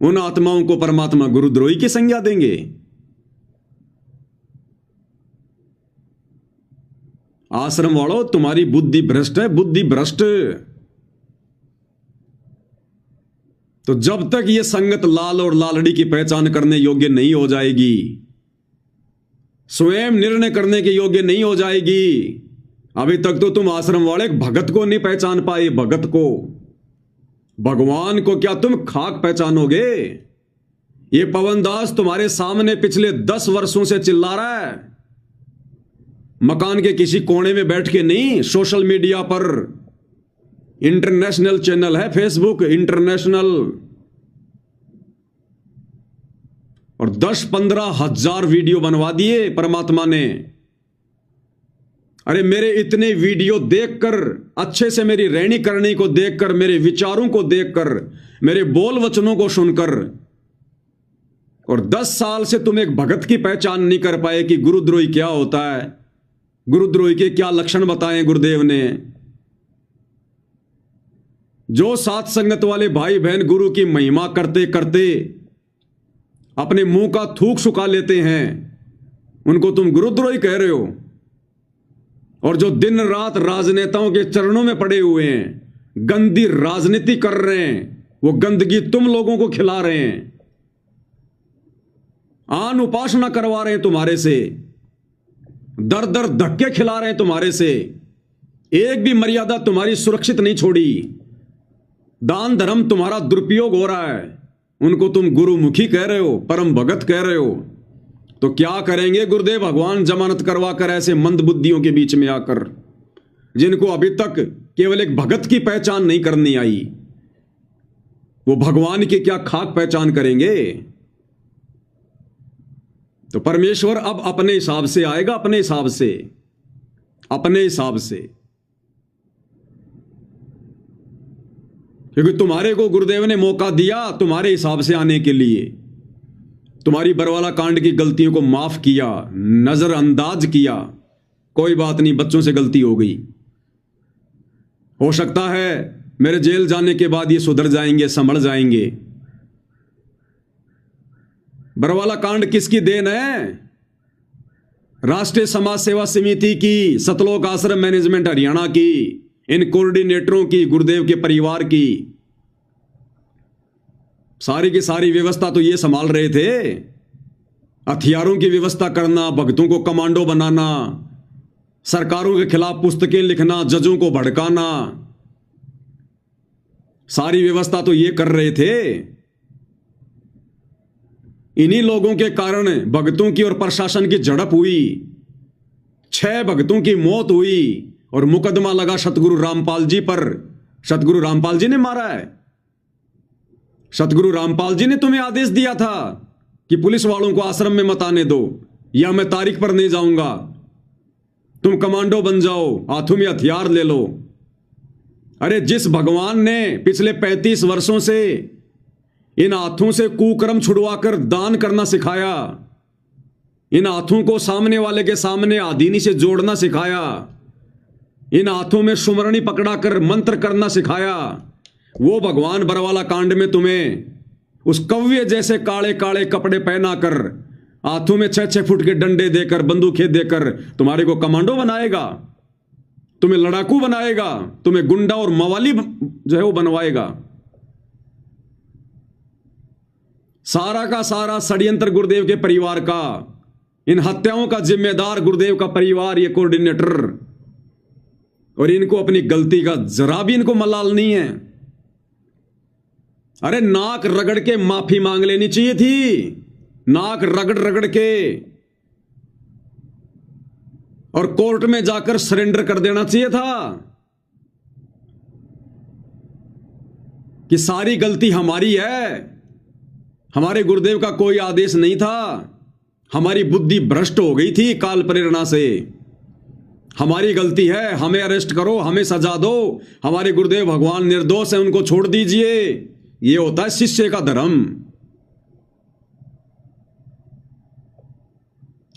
उन आत्माओं को परमात्मा गुरुद्रोही की संज्ञा देंगे? आश्रम वालों, तुम्हारी बुद्धि भ्रष्ट है, बुद्धि भ्रष्ट। तो जब तक यह संगत लाल और लालड़ी की पहचान करने योग्य नहीं हो जाएगी, स्वयं निर्णय करने के योग्य नहीं हो जाएगी, अभी तक तो तुम आश्रम वाले भगत को नहीं पहचान पाए। भगत को, भगवान को क्या तुम खाक पहचानोगे? ये पवनदास तुम्हारे सामने पिछले 10 वर्षों से चिल्ला रहा है, मकान के किसी कोने में बैठ के नहीं, सोशल मीडिया पर, इंटरनेशनल चैनल है फेसबुक इंटरनेशनल, और 10-15 हजार वीडियो बनवा दिए परमात्मा ने। अरे मेरे इतने वीडियो देखकर, अच्छे से मेरी रहनी करनी को देखकर, मेरे विचारों को देखकर, मेरे बोल वचनों को सुनकर, और 10 साल से तुम एक भगत की पहचान नहीं कर पाए कि गुरुद्रोही क्या होता है, गुरुद्रोही के क्या लक्षण बताए गुरुदेव ने। जो साथ संगत वाले भाई बहन गुरु की महिमा करते करते अपने मुंह का थूक सुखा लेते हैं, उनको तुम गुरुद्रोही कह रहे हो। और जो दिन रात राजनेताओं के चरणों में पड़े हुए हैं, गंदी राजनीति कर रहे हैं, वो गंदगी तुम लोगों को खिला रहे हैं, आन उपासना करवा रहे हैं तुम्हारे से, दर दर धक्के खिला रहे हैं तुम्हारे से, एक भी मर्यादा तुम्हारी सुरक्षित नहीं छोड़ी, दान धर्म तुम्हारा दुरुपयोग हो रहा है, उनको तुम गुरुमुखी कह रहे हो, परम भगत कह रहे हो। तो क्या करेंगे गुरुदेव भगवान जमानत करवा कर ऐसे मंदबुद्धियों के बीच में आकर, जिनको अभी तक केवल एक भगत की पहचान नहीं करनी आई, वो भगवान की क्या खाक पहचान करेंगे। तो परमेश्वर अब अपने हिसाब से आएगा, अपने हिसाब से, अपने हिसाब से। क्योंकि तुम्हारे को गुरुदेव ने मौका दिया तुम्हारे हिसाब से आने के लिए, तुम्हारी बरवाला कांड की गलतियों को माफ किया, नजरअंदाज किया, कोई बात नहीं, बच्चों से गलती हो गई, हो सकता है मेरे जेल जाने के बाद ये सुधर जाएंगे, संभल जाएंगे। बरवाला कांड किसकी देन है? राष्ट्रीय समाज सेवा समिति की, सतलोक आश्रम मैनेजमेंट हरियाणा की, इन कोऑर्डिनेटरों की, गुरुदेव के परिवार की। सारी की सारी व्यवस्था तो ये संभाल रहे थे, हथियारों की व्यवस्था करना, भक्तों को कमांडो बनाना, सरकारों के खिलाफ पुस्तकें लिखना, जजों को भड़काना, सारी व्यवस्था तो ये कर रहे थे। इन्हीं लोगों के कारण भक्तों की और प्रशासन की झड़प हुई, 6 भक्तों की मौत हुई और मुकदमा लगा सतगुरु रामपाल जी पर। सतगुरु रामपाल जी ने मारा है। सतगुरु रामपाल जी ने तुम्हें आदेश दिया था कि पुलिस वालों को आश्रम में मत आने दो, या मैं तारीख पर नहीं जाऊंगा, तुम कमांडो बन जाओ, हाथों में हथियार ले लो। अरे जिस भगवान ने पिछले 35 वर्षों से इन हाथों से कुकर्म छुड़वाकर दान करना सिखाया, इन हाथों को सामने वाले के सामने आदीनी से जोड़ना सिखाया, इन हाथों में सुमरणी पकड़ाकर मंत्र करना सिखाया, वो भगवान बरवाला कांड में तुम्हें उस कव्य जैसे काले काले कपड़े पहनाकर, हाथों में 6-6 फुट के डंडे देकर, बंदूकें देकर तुम्हारे को कमांडो बनाएगा, तुम्हें लड़ाकू बनाएगा, तुम्हें गुंडा और मवाली जो है वो बनवाएगा। सारा का सारा षड्यंत्र गुरुदेव के परिवार का, इन हत्याओं का जिम्मेदार गुरुदेव का परिवार, ये कोऑर्डिनेटर, और इनको अपनी गलती का जरा भी इनको मलाल नहीं है। अरे नाक रगड़ के माफी मांग लेनी चाहिए थी, नाक रगड़ रगड़ के, और कोर्ट में जाकर सरेंडर कर देना चाहिए था कि सारी गलती हमारी है, हमारे गुरुदेव का कोई आदेश नहीं था, हमारी बुद्धि भ्रष्ट हो गई थी काल प्रेरणा से, हमारी गलती है, हमें अरेस्ट करो, हमें सजा दो, हमारे गुरुदेव भगवान निर्दोष है, उनको छोड़ दीजिए। ये होता है शिष्य का धर्म।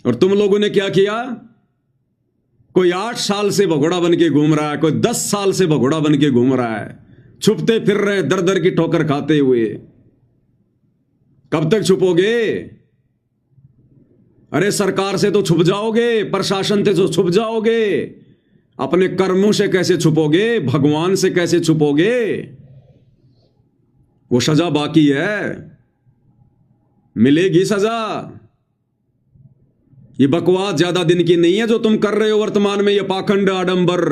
और तुम लोगों ने क्या किया? कोई 8 साल से भगोड़ा बन के घूम रहा है, कोई 10 साल से भगोड़ा बन के घूम रहा है, छुपते फिर रहे हैं दर दर की ठोकर खाते हुए। कब तक छुपोगे? अरे सरकार से तो छुप जाओगे, प्रशासन से तो छुप जाओगे, अपने कर्मों से कैसे छुपोगे? भगवान से कैसे छुपोगे? वो सजा बाकी है, मिलेगी सजा। ये बकवास ज्यादा दिन की नहीं है जो तुम कर रहे हो वर्तमान में, ये पाखंड आडंबर।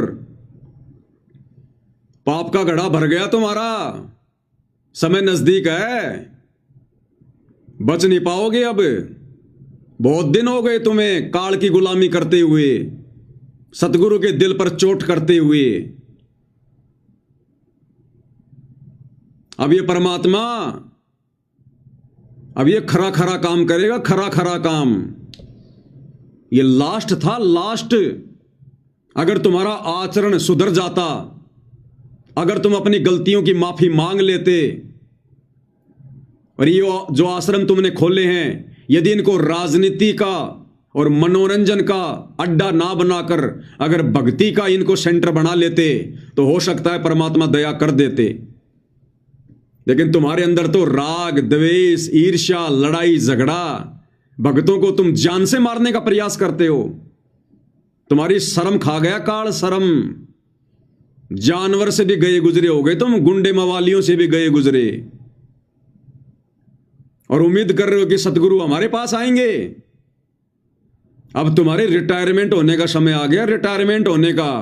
पाप का घड़ा भर गया तुम्हारा, समय नजदीक है, बच नहीं पाओगे अब। बहुत दिन हो गए तुम्हें काल की गुलामी करते हुए, सतगुरु के दिल पर चोट करते हुए। अब ये परमात्मा, अब ये खरा खरा काम करेगा, खरा खरा काम। ये लास्ट था, लास्ट। अगर तुम्हारा आचरण सुधर जाता, अगर तुम अपनी गलतियों की माफी मांग लेते, और ये जो आश्रम तुमने खोले हैं, यदि इनको राजनीति का और मनोरंजन का अड्डा ना बनाकर अगर भक्ति का इनको सेंटर बना लेते, तो हो सकता है परमात्मा दया कर देते। लेकिन तुम्हारे अंदर तो राग, द्वेष, ईर्ष्या, लड़ाई झगड़ा, भक्तों को तुम जान से मारने का प्रयास करते हो। तुम्हारी शर्म खा गया काल, शर्म। जानवर से भी गए गुजरे हो गए तुम, गुंडे मवालियों से भी गए गुजरे, और उम्मीद कर रहे हो कि सतगुरु हमारे पास आएंगे। अब तुम्हारे रिटायरमेंट होने का समय आ गया, रिटायरमेंट होने का।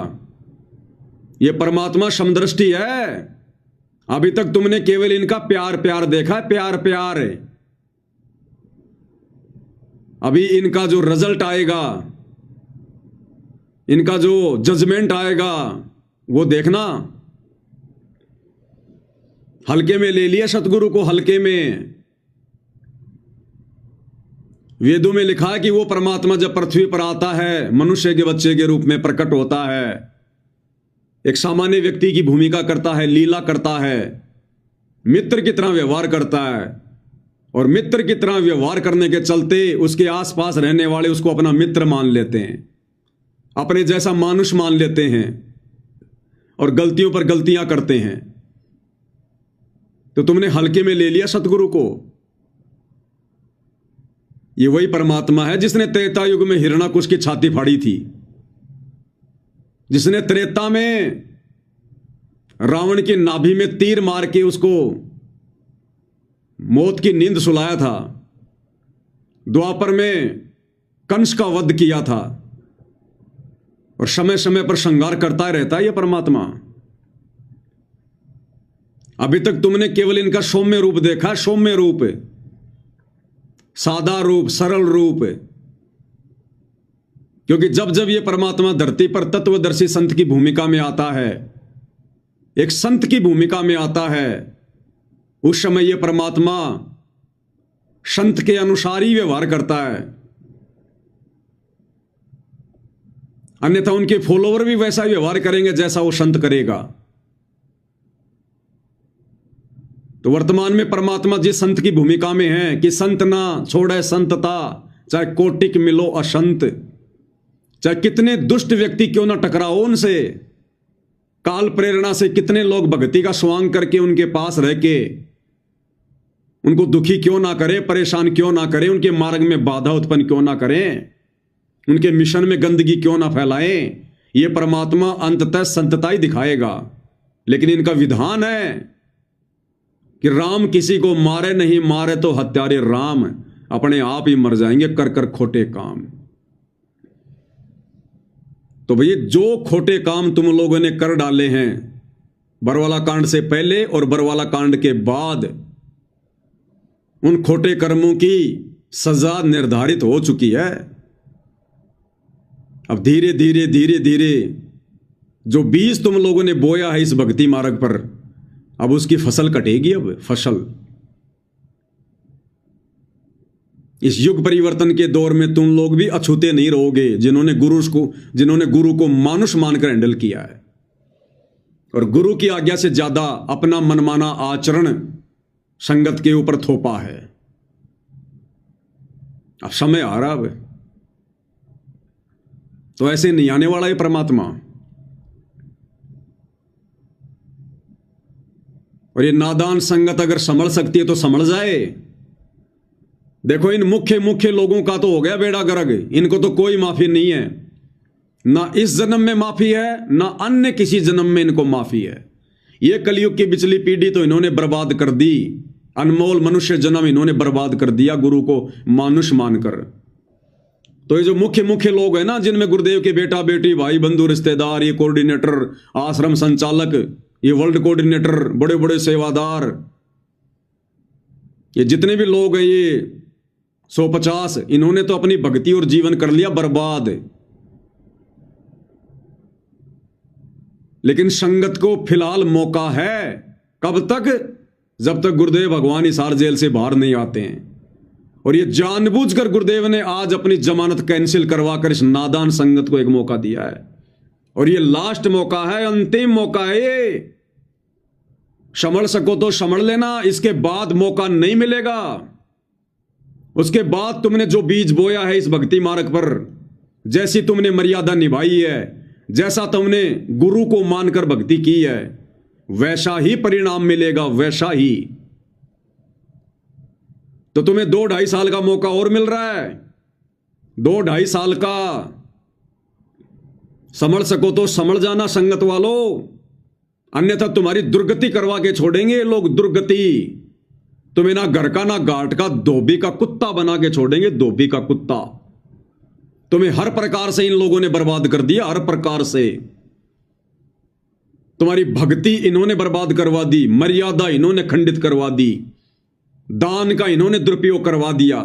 यह परमात्मा समदृष्टि है। अभी तक तुमने केवल इनका प्यार प्यार देखा, प्यार प्यार। अभी इनका जो रिजल्ट आएगा, इनका जो जजमेंट आएगा, वो देखना। हल्के में ले लिया सतगुरु को, हल्के में। वेदों में लिखा है कि वो परमात्मा जब पृथ्वी पर आता है, मनुष्य के बच्चे के रूप में प्रकट होता है, एक सामान्य व्यक्ति की भूमिका करता है, लीला करता है, मित्र की तरह व्यवहार करता है, और मित्र की तरह व्यवहार करने के चलते उसके आसपास रहने वाले उसको अपना मित्र मान लेते हैं, अपने जैसा मानुष मान लेते हैं, और गलतियों पर गलतियां करते हैं। तो तुमने हल्के में ले लिया सतगुरु को। ये वही परमात्मा है जिसने त्रेता युग में हिरण्याकुश की छाती फाड़ी थी, जिसने त्रेता में रावण की नाभि में तीर मार के उसको मौत की नींद सुलाया था, द्वापर में कंस का वध किया था, और समय समय पर श्रृंगार करता रहता है यह परमात्मा। अभी तक तुमने केवल इनका सौम्य रूप देखा, सौम्य रूप, सादा रूप, सरल रूप। क्योंकि जब जब यह परमात्मा धरती पर तत्वदर्शी संत की भूमिका में आता है, एक संत की भूमिका में आता है, उस समय यह परमात्मा संत के अनुसार ही व्यवहार करता है। अन्यथा उनके फॉलोवर भी वैसा व्यवहार करेंगे जैसा वो संत करेगा। तो वर्तमान में परमात्मा जिस संत की भूमिका में है कि संत ना छोड़े संतता, चाहे कोटिक मिलो असंत, चाहे कितने दुष्ट व्यक्ति क्यों ना टकराओ उनसे, काल प्रेरणा से कितने लोग भक्ति का स्वांग करके उनके पास रह के उनको दुखी क्यों ना करें, परेशान क्यों ना करें, उनके मार्ग में बाधा उत्पन्न क्यों ना करें, उनके मिशन में गंदगी क्यों ना फैलाएं, ये परमात्मा अंततः संतता ही दिखाएगा। लेकिन इनका विधान है कि राम किसी को मारे नहीं, मारे तो हत्यारे राम अपने आप ही मर जाएंगे कर कर खोटे काम। तो भैया जो खोटे काम तुम लोगों ने कर डाले हैं बरवाला कांड से पहले और बरवाला कांड के बाद, उन खोटे कर्मों की सजा निर्धारित हो चुकी है। अब धीरे धीरे धीरे धीरे जो बीज तुम लोगों ने बोया है इस भक्ति मार्ग पर, अब उसकी फसल कटेगी। अब फसल इस युग परिवर्तन के दौर में तुम लोग भी अछूते नहीं रहोगे, जिन्होंने गुरु को मानुष मानकर हैंडल किया है और गुरु की आज्ञा से ज्यादा अपना मनमाना आचरण संगत के ऊपर थोपा है। अब समय आ रहा है, तो ऐसे नहीं आने वाला है परमात्मा। और ये नादान संगत अगर संभल सकती है तो संभल जाए। देखो इन मुख्य लोगों का तो हो गया बेड़ा गर्क, इनको तो कोई माफी नहीं है, ना इस जन्म में माफी है ना अन्य किसी जन्म में इनको माफी है। ये कलयुग की पिछली पीढ़ी तो इन्होंने बर्बाद कर दी, अनमोल मनुष्य जन्म इन्होंने बर्बाद कर दिया गुरु को मानुष मानकर। तो ये जो मुख्य लोग हैं ना, जिनमें गुरुदेव के बेटा बेटी भाई बंधु रिश्तेदार, ये कोऑर्डिनेटर, आश्रम संचालक, ये वर्ल्ड कोऑर्डिनेटर, बड़े बड़े सेवादार, ये जितने भी लोग हैं, ये 150, इन्होंने तो अपनी भक्ति और जीवन कर लिया बर्बाद। लेकिन संगत को फिलहाल मौका है। कब तक? जब तक गुरुदेव भगवान हिसार जेल से बाहर नहीं आते हैं। और ये जानबूझकर गुरुदेव ने आज अपनी जमानत कैंसिल करवाकर इस नादान संगत को एक मौका दिया है। और ये लास्ट मौका है, अंतिम मौका है ये। संभल सको तो संभल लेना, इसके बाद मौका नहीं मिलेगा। उसके बाद तुमने जो बीज बोया है इस भक्ति मार्ग पर, जैसी तुमने मर्यादा निभाई है, जैसा तुमने गुरु को मानकर भक्ति की है, वैसा ही परिणाम मिलेगा, वैसा ही। तो तुम्हें 2-2.5 साल का मौका और मिल रहा है, 2-2.5 साल का। संभल सको तो संभल जाना संगत वालों, अन्यथा तुम्हारी दुर्गति करवा के छोड़ेंगे लोग, दुर्गति। तुम्हें ना घर का ना घाट का, धोबी का कुत्ता बना के छोड़ेंगे, धोबी का कुत्ता। तुम्हें हर प्रकार से इन लोगों ने बर्बाद कर दिया, हर प्रकार से। तुम्हारी भक्ति इन्होंने बर्बाद करवा दी, मर्यादा इन्होंने खंडित करवा दी, दान का इन्होंने दुरुपयोग करवा दिया।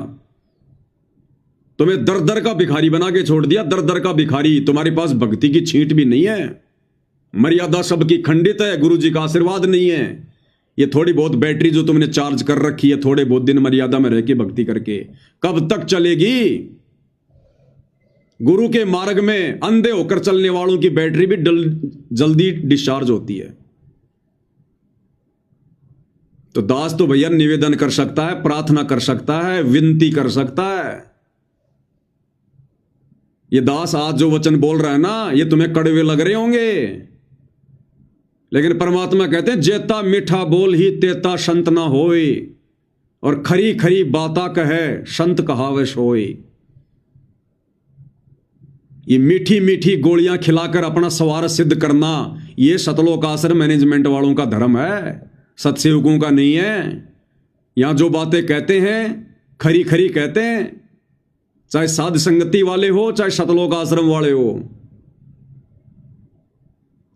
तुम्हें दर दर का भिखारी बना के छोड़ दिया, दर दर का भिखारी। तुम्हारे पास भक्ति की छींट भी नहीं है, मर्यादा सबकी खंडित है, गुरु जी का आशीर्वाद नहीं है। ये थोड़ी बहुत बैटरी जो तुमने चार्ज कर रखी है, थोड़े बहुत दिन मर्यादा में रह के भक्ति करके, कब तक चलेगी? गुरु के मार्ग में अंधे होकर चलने वालों की बैटरी भी जल्दी डिस्चार्ज होती है। तो दास तो भैया निवेदन कर सकता है, प्रार्थना कर सकता है, विनती कर सकता है। ये दास आज जो वचन बोल रहा है ना, ये तुम्हें कड़वे लग रहे होंगे, लेकिन परमात्मा कहते हैं जेता मीठा बोल ही तेता संत ना होए, और खरी खरी बाता कहे संत कहावे सोए। ये मीठी मीठी गोलियां खिलाकर अपना स्वार्थ सिद्ध करना, ये सतलोक आश्रम मैनेजमेंट वालों का धर्म है, सत्सेवकों का नहीं है। यहां जो बातें कहते हैं खरी खरी कहते हैं, चाहे साध संगति वाले हो, चाहे सतलोक आश्रम वाले हो।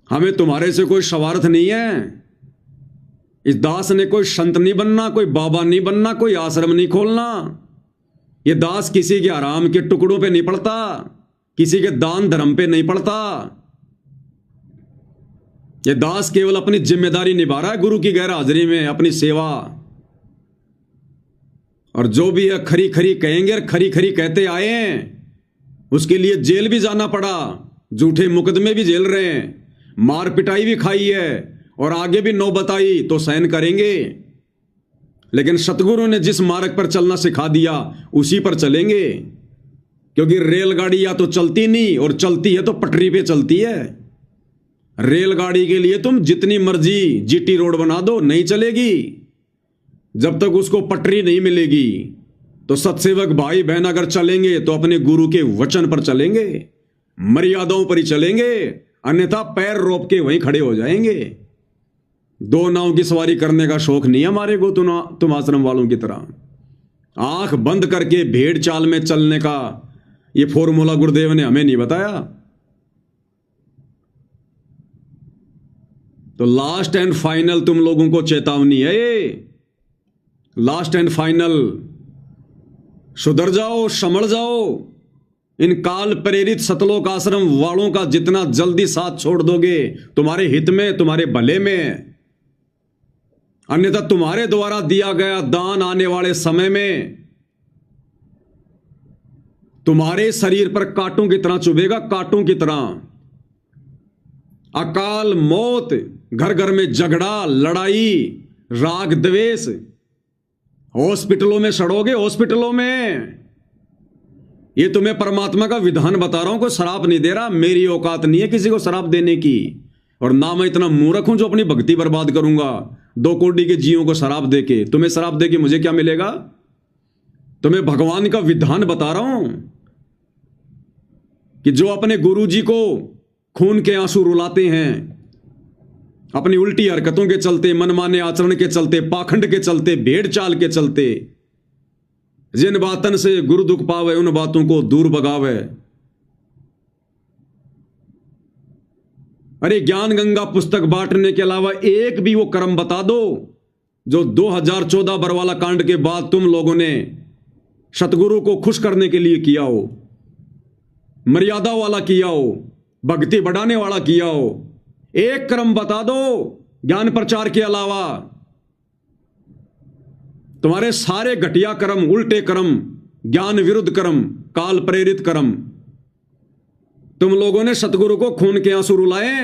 हमें तुम्हारे से कोई स्वार्थ नहीं है। इस दास ने कोई संत नहीं बनना, कोई बाबा नहीं बनना, कोई आश्रम नहीं खोलना। ये दास किसी के आराम के टुकड़ों पे नहीं पड़ता, किसी के दान धर्म पे नहीं पड़ता। ये दास केवल अपनी जिम्मेदारी निभा रहा है गुरु की गैर हाजिरी में, अपनी सेवा। और जो भी है खरी खरी कहेंगे, और खरी खरी कहते आए हैं, उसके लिए जेल भी जाना पड़ा, झूठे मुकदमे भी झेल रहे हैं, मार पिटाई भी खाई है, और आगे भी नौबत आई तो सहन करेंगे। लेकिन सतगुरु ने जिस मार्ग पर चलना सिखा दिया उसी पर चलेंगे, क्योंकि रेलगाड़ी या तो चलती नहीं, और चलती है तो पटरी पे चलती है। रेलगाड़ी के लिए तुम जितनी मर्जी जीटी रोड बना दो, नहीं चलेगी जब तक उसको पटरी नहीं मिलेगी। तो सत्सेवक भाई बहन अगर चलेंगे तो अपने गुरु के वचन पर चलेंगे, मर्यादाओं पर ही चलेंगे, अन्यथा पैर रोप के वहीं खड़े हो जाएंगे। दो नाव की सवारी करने का शौक नहीं है हमारे को, तुम आश्रम वालों की तरह आंख बंद करके भेड़ चाल में चलने का ये फॉर्मूला गुरुदेव ने हमें नहीं बताया। तो लास्ट एंड फाइनल तुम लोगों को चेतावनी है, ये लास्ट एंड फाइनल। सुधर जाओ, संभल जाओ। इन काल प्रेरित सतलोक आश्रम वालों का जितना जल्दी साथ छोड़ दोगे तुम्हारे हित में, तुम्हारे भले में। अन्यथा तुम्हारे द्वारा दिया गया दान आने वाले समय में तुम्हारे शरीर पर कांटों की तरह चुभेगा, कांटों की तरह। अकाल मौत, घर घर में झगड़ा, लड़ाई, राग द्वेष, हॉस्पिटलों में सड़ोगे, हॉस्पिटलों में। ये तुम्हें परमात्मा का विधान बता रहा हूं, कोई शराब नहीं दे रहा। मेरी औकात नहीं है किसी को शराब देने की, और ना मैं इतना मूर्ख हूं जो अपनी भक्ति बर्बाद करूंगा 2 कोटि के जीवों को शराब देके। तुम्हें शराब देके मुझे क्या मिलेगा? तुम्हें भगवान का विधान बता रहा हूं कि जो अपने गुरु जी को खून के आंसू रुलाते हैं, अपनी उल्टी हरकतों के चलते, मनमाने आचरण के चलते, पाखंड के चलते, भेड़ चाल के चलते, जिन बातन से गुरु दुख पावे उन बातों को दूर भगावे। अरे ज्ञान गंगा पुस्तक बांटने के अलावा एक भी वो कर्म बता दो जो 2014 बरवाला कांड के बाद तुम लोगों ने सतगुरु को खुश करने के लिए किया हो, मर्यादा वाला किया हो, भक्ति बढ़ाने वाला किया हो। एक कर्म बता दो ज्ञान प्रचार के अलावा। तुम्हारे सारे घटिया कर्म, उल्टे कर्म, ज्ञान विरुद्ध कर्म, काल प्रेरित कर्म, तुम लोगों ने सतगुरु को खून के आंसू रुलाए।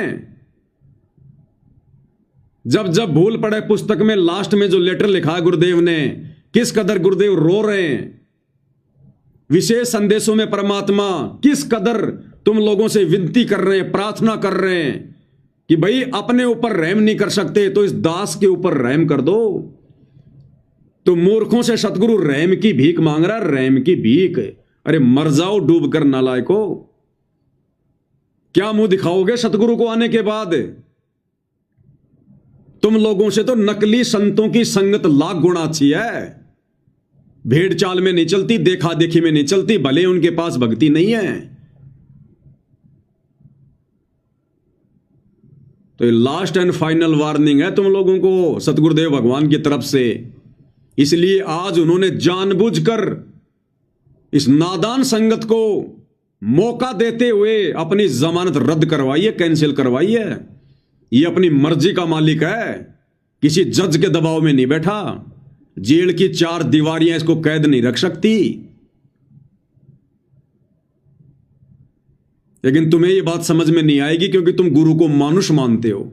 जब जब भूल पड़े पुस्तक में लास्ट में जो लेटर लिखा है गुरुदेव ने, किस कदर गुरुदेव रो रहे हैं। विशेष संदेशों में परमात्मा किस कदर तुम लोगों से विनती कर रहे हैं, प्रार्थना कर रहे हैं कि भाई अपने ऊपर रहम नहीं कर सकते तो इस दास के ऊपर रहम कर दो। तो मूर्खों से सतगुरु रहम की भीख मांग रहा है, रहम की भीख। अरे मर जाओ डूब कर नालायको। क्या मुंह दिखाओगे सतगुरु को आने के बाद? तुम लोगों से तो नकली संतों की संगत लाख गुना अच्छी है। भेड़ चाल में नहीं चलती, देखा देखी में नहीं चलती, भले उनके पास भक्ति नहीं है। तो ये लास्ट एंड फाइनल वार्निंग है तुम लोगों को सतगुरुदेव भगवान की तरफ से। इसलिए आज उन्होंने जानबूझकर इस नादान संगत को मौका देते हुए अपनी जमानत रद्द करवाई है, कैंसिल करवाई है। ये अपनी मर्जी का मालिक है, किसी जज के दबाव में नहीं बैठा। जेल की 4 दीवारियां इसको कैद नहीं रख सकती। लेकिन तुम्हें यह बात समझ में नहीं आएगी क्योंकि तुम गुरु को मानुष मानते हो,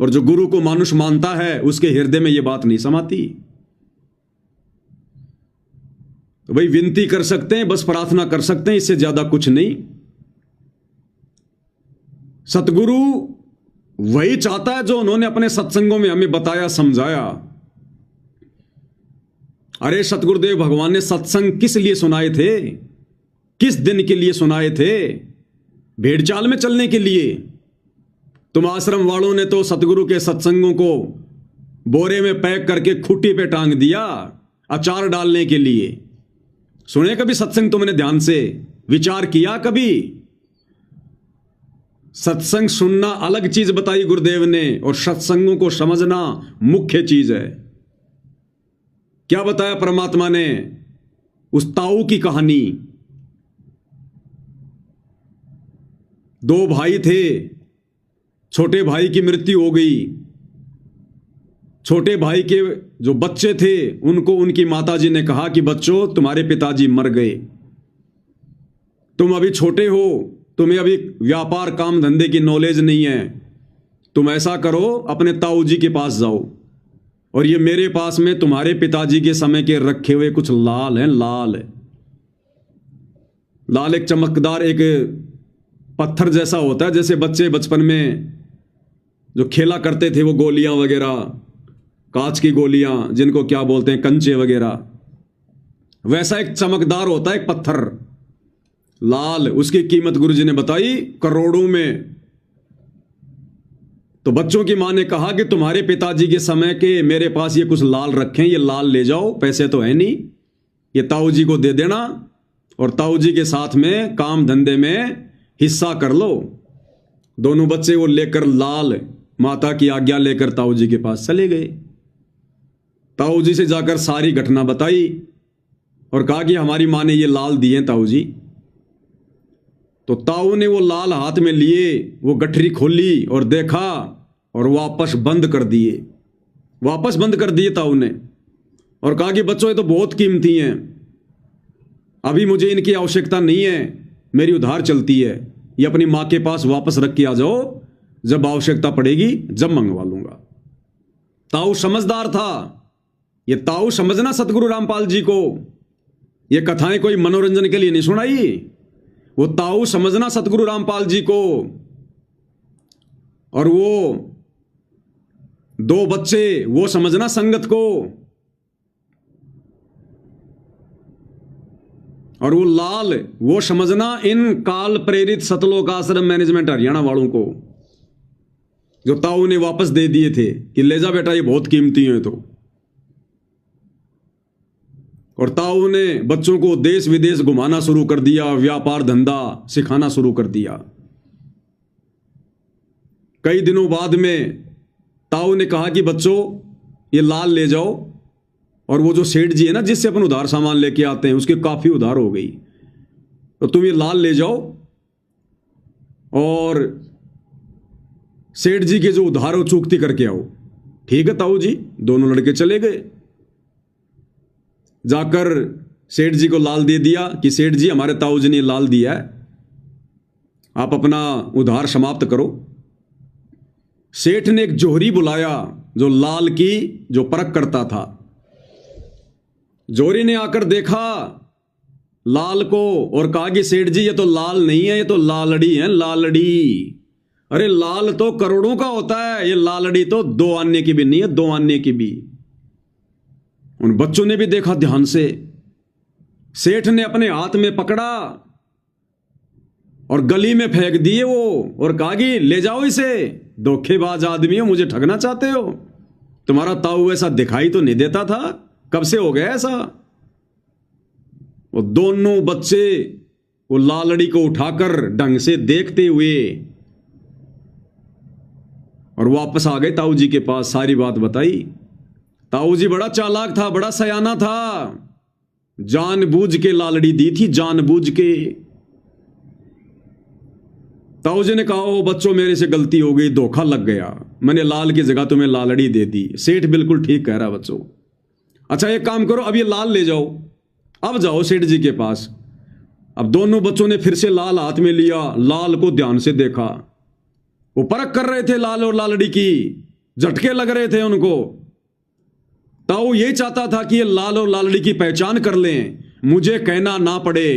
और जो गुरु को मानुष मानता है उसके हृदय में यह बात नहीं समाती। तो भाई विनती कर सकते हैं, बस प्रार्थना कर सकते हैं, इससे ज्यादा कुछ नहीं। सतगुरु वही चाहता है जो उन्होंने अपने सत्संगों में हमें बताया, समझाया। अरे सतगुरुदेव भगवान ने सत्संग किस लिए सुनाए थे? किस दिन के लिए सुनाए थे? भेड़ चाल में चलने के लिए। तुम आश्रम वालों ने तो सतगुरु के सत्संगों को बोरे में पैक करके खूंटी पे टांग दिया अचार डालने के लिए। सुने कभी सत्संग? तुमने ध्यान से विचार किया कभी? सत्संग सुनना अलग चीज बताई गुरुदेव ने, और सत्संगों को समझना मुख्य चीज है। क्या बताया परमात्मा ने? उस ताऊ की कहानी। 2 भाई थे, छोटे भाई की मृत्यु हो गई। छोटे भाई के जो बच्चे थे उनको उनकी माताजी ने कहा कि बच्चों तुम्हारे पिताजी मर गए, तुम अभी छोटे हो, तुम्हें अभी व्यापार काम धंधे की नॉलेज नहीं है, तुम ऐसा करो अपने ताऊ जी के पास जाओ, और ये मेरे पास में तुम्हारे पिताजी के समय के रखे हुए कुछ लाल हैं। लाल एक चमकदार एक पत्थर जैसा होता है, जैसे बच्चे बचपन में जो खेला करते थे, वो गोलियां वगैरह, कांच की गोलियां जिनको क्या बोलते हैं, कंचे वगैरह, वैसा एक चमकदार होता है एक पत्थर लाल। उसकी कीमत गुरुजी ने बताई करोड़ों में। तो बच्चों की मां ने कहा कि तुम्हारे पिताजी के समय के मेरे पास ये कुछ लाल रखे हैं, ये लाल ले जाओ, पैसे तो है नहीं, ये ताऊ जी को दे देना और ताऊ जी के साथ में काम धंधे में हिस्सा कर लो। दोनों बच्चे वो लेकर लाल माता की आज्ञा लेकर ताऊ जी के पास चले गए। ताऊ जी से जाकर सारी घटना बताई और कहा कि हमारी मां ने ये लाल दिए ताऊ जी। तो ताऊ ने वो लाल हाथ में लिए, वो गठरी खोली और देखा और वापस बंद कर दिए ताऊ ने, और कहा कि बच्चों ये तो बहुत कीमती हैं, अभी मुझे इनकी आवश्यकता नहीं है, मेरी उधार चलती है, ये अपनी मां के पास वापस रख के आ जाओ, जब आवश्यकता पड़ेगी जब मंगवा लूंगा। ताऊ समझदार था। ये ताऊ समझना सतगुरु रामपाल जी को, ये कथाएं कोई मनोरंजन के लिए नहीं सुनाई, वो ताऊ समझना सतगुरु रामपाल जी को। और वो 2 बच्चे वो समझना संगत को, और वो लाल वो समझना इन काल प्रेरित सतलोक आश्रम मैनेजमेंट हरियाणा वालों को, जो ताऊ ने वापस दे दिए थे कि ले जा बेटा ये बहुत कीमती है। तो और ताऊ ने बच्चों को देश विदेश घुमाना शुरू कर दिया, व्यापार धंधा सिखाना शुरू कर दिया। कई दिनों बाद में ताऊ ने कहा कि बच्चों ये लाल ले जाओ, और वो जो सेठ जी है ना जिससे अपन उधार सामान लेके आते हैं, उसके काफी उधार हो गई, तो तुम ये लाल ले जाओ और सेठ जी के जो उधार हो चूकती करके आओ। ठीक है ताऊ जी। दोनों लड़के चले गए, जाकर सेठ जी को लाल दे दिया कि सेठ जी हमारे ताऊ जी ने लाल दिया है, आप अपना उधार समाप्त करो। सेठ ने एक जोहरी बुलाया जो लाल की जो परख करता था। जोहरी ने आकर देखा लाल को और कहा कि सेठ जी ये तो लाल नहीं है, ये तो लालड़ी है, लालड़ी। अरे लाल तो करोड़ों का होता है, ये लालड़ी तो 2 आने की भी नहीं है, 2 आने की भी। उन बच्चों ने भी देखा ध्यान से। सेठ ने अपने हाथ में पकड़ा और गली में फेंक दिए वो, और कहा कि ले जाओ इसे, धोखेबाज आदमी हो, मुझे ठगना चाहते हो। तुम्हारा ताऊ ऐसा दिखाई तो नहीं देता था, कब से हो गया ऐसा। वो दोनों बच्चे वो लालड़ी को उठाकर ढंग से देखते हुए और वापस आ गए ताऊ जी के पास, सारी बात बताई। ताऊ जी बड़ा चालाक था, बड़ा सयाना था, जानबूझ के लालड़ी दी थी, जानबूझ के। ताऊ जी ने कहा ओ बच्चों मेरे से गलती हो गई, धोखा लग गया, मैंने लाल की जगह तुम्हें लालड़ी दे दी। सेठ बिल्कुल ठीक कह रहा बच्चों। अच्छा एक काम करो, अब ये लाल ले जाओ, अब जाओ सेठ जी के पास। अब दोनों बच्चों ने फिर से लाल हाथ में लिया, लाल को ध्यान से देखा। वो परख कर रहे थे लाल और लालड़ी की, झटके लग रहे थे उनको। ताऊ ये चाहता था कि ये लाल और लालड़ी की पहचान कर लें, मुझे कहना ना पड़े।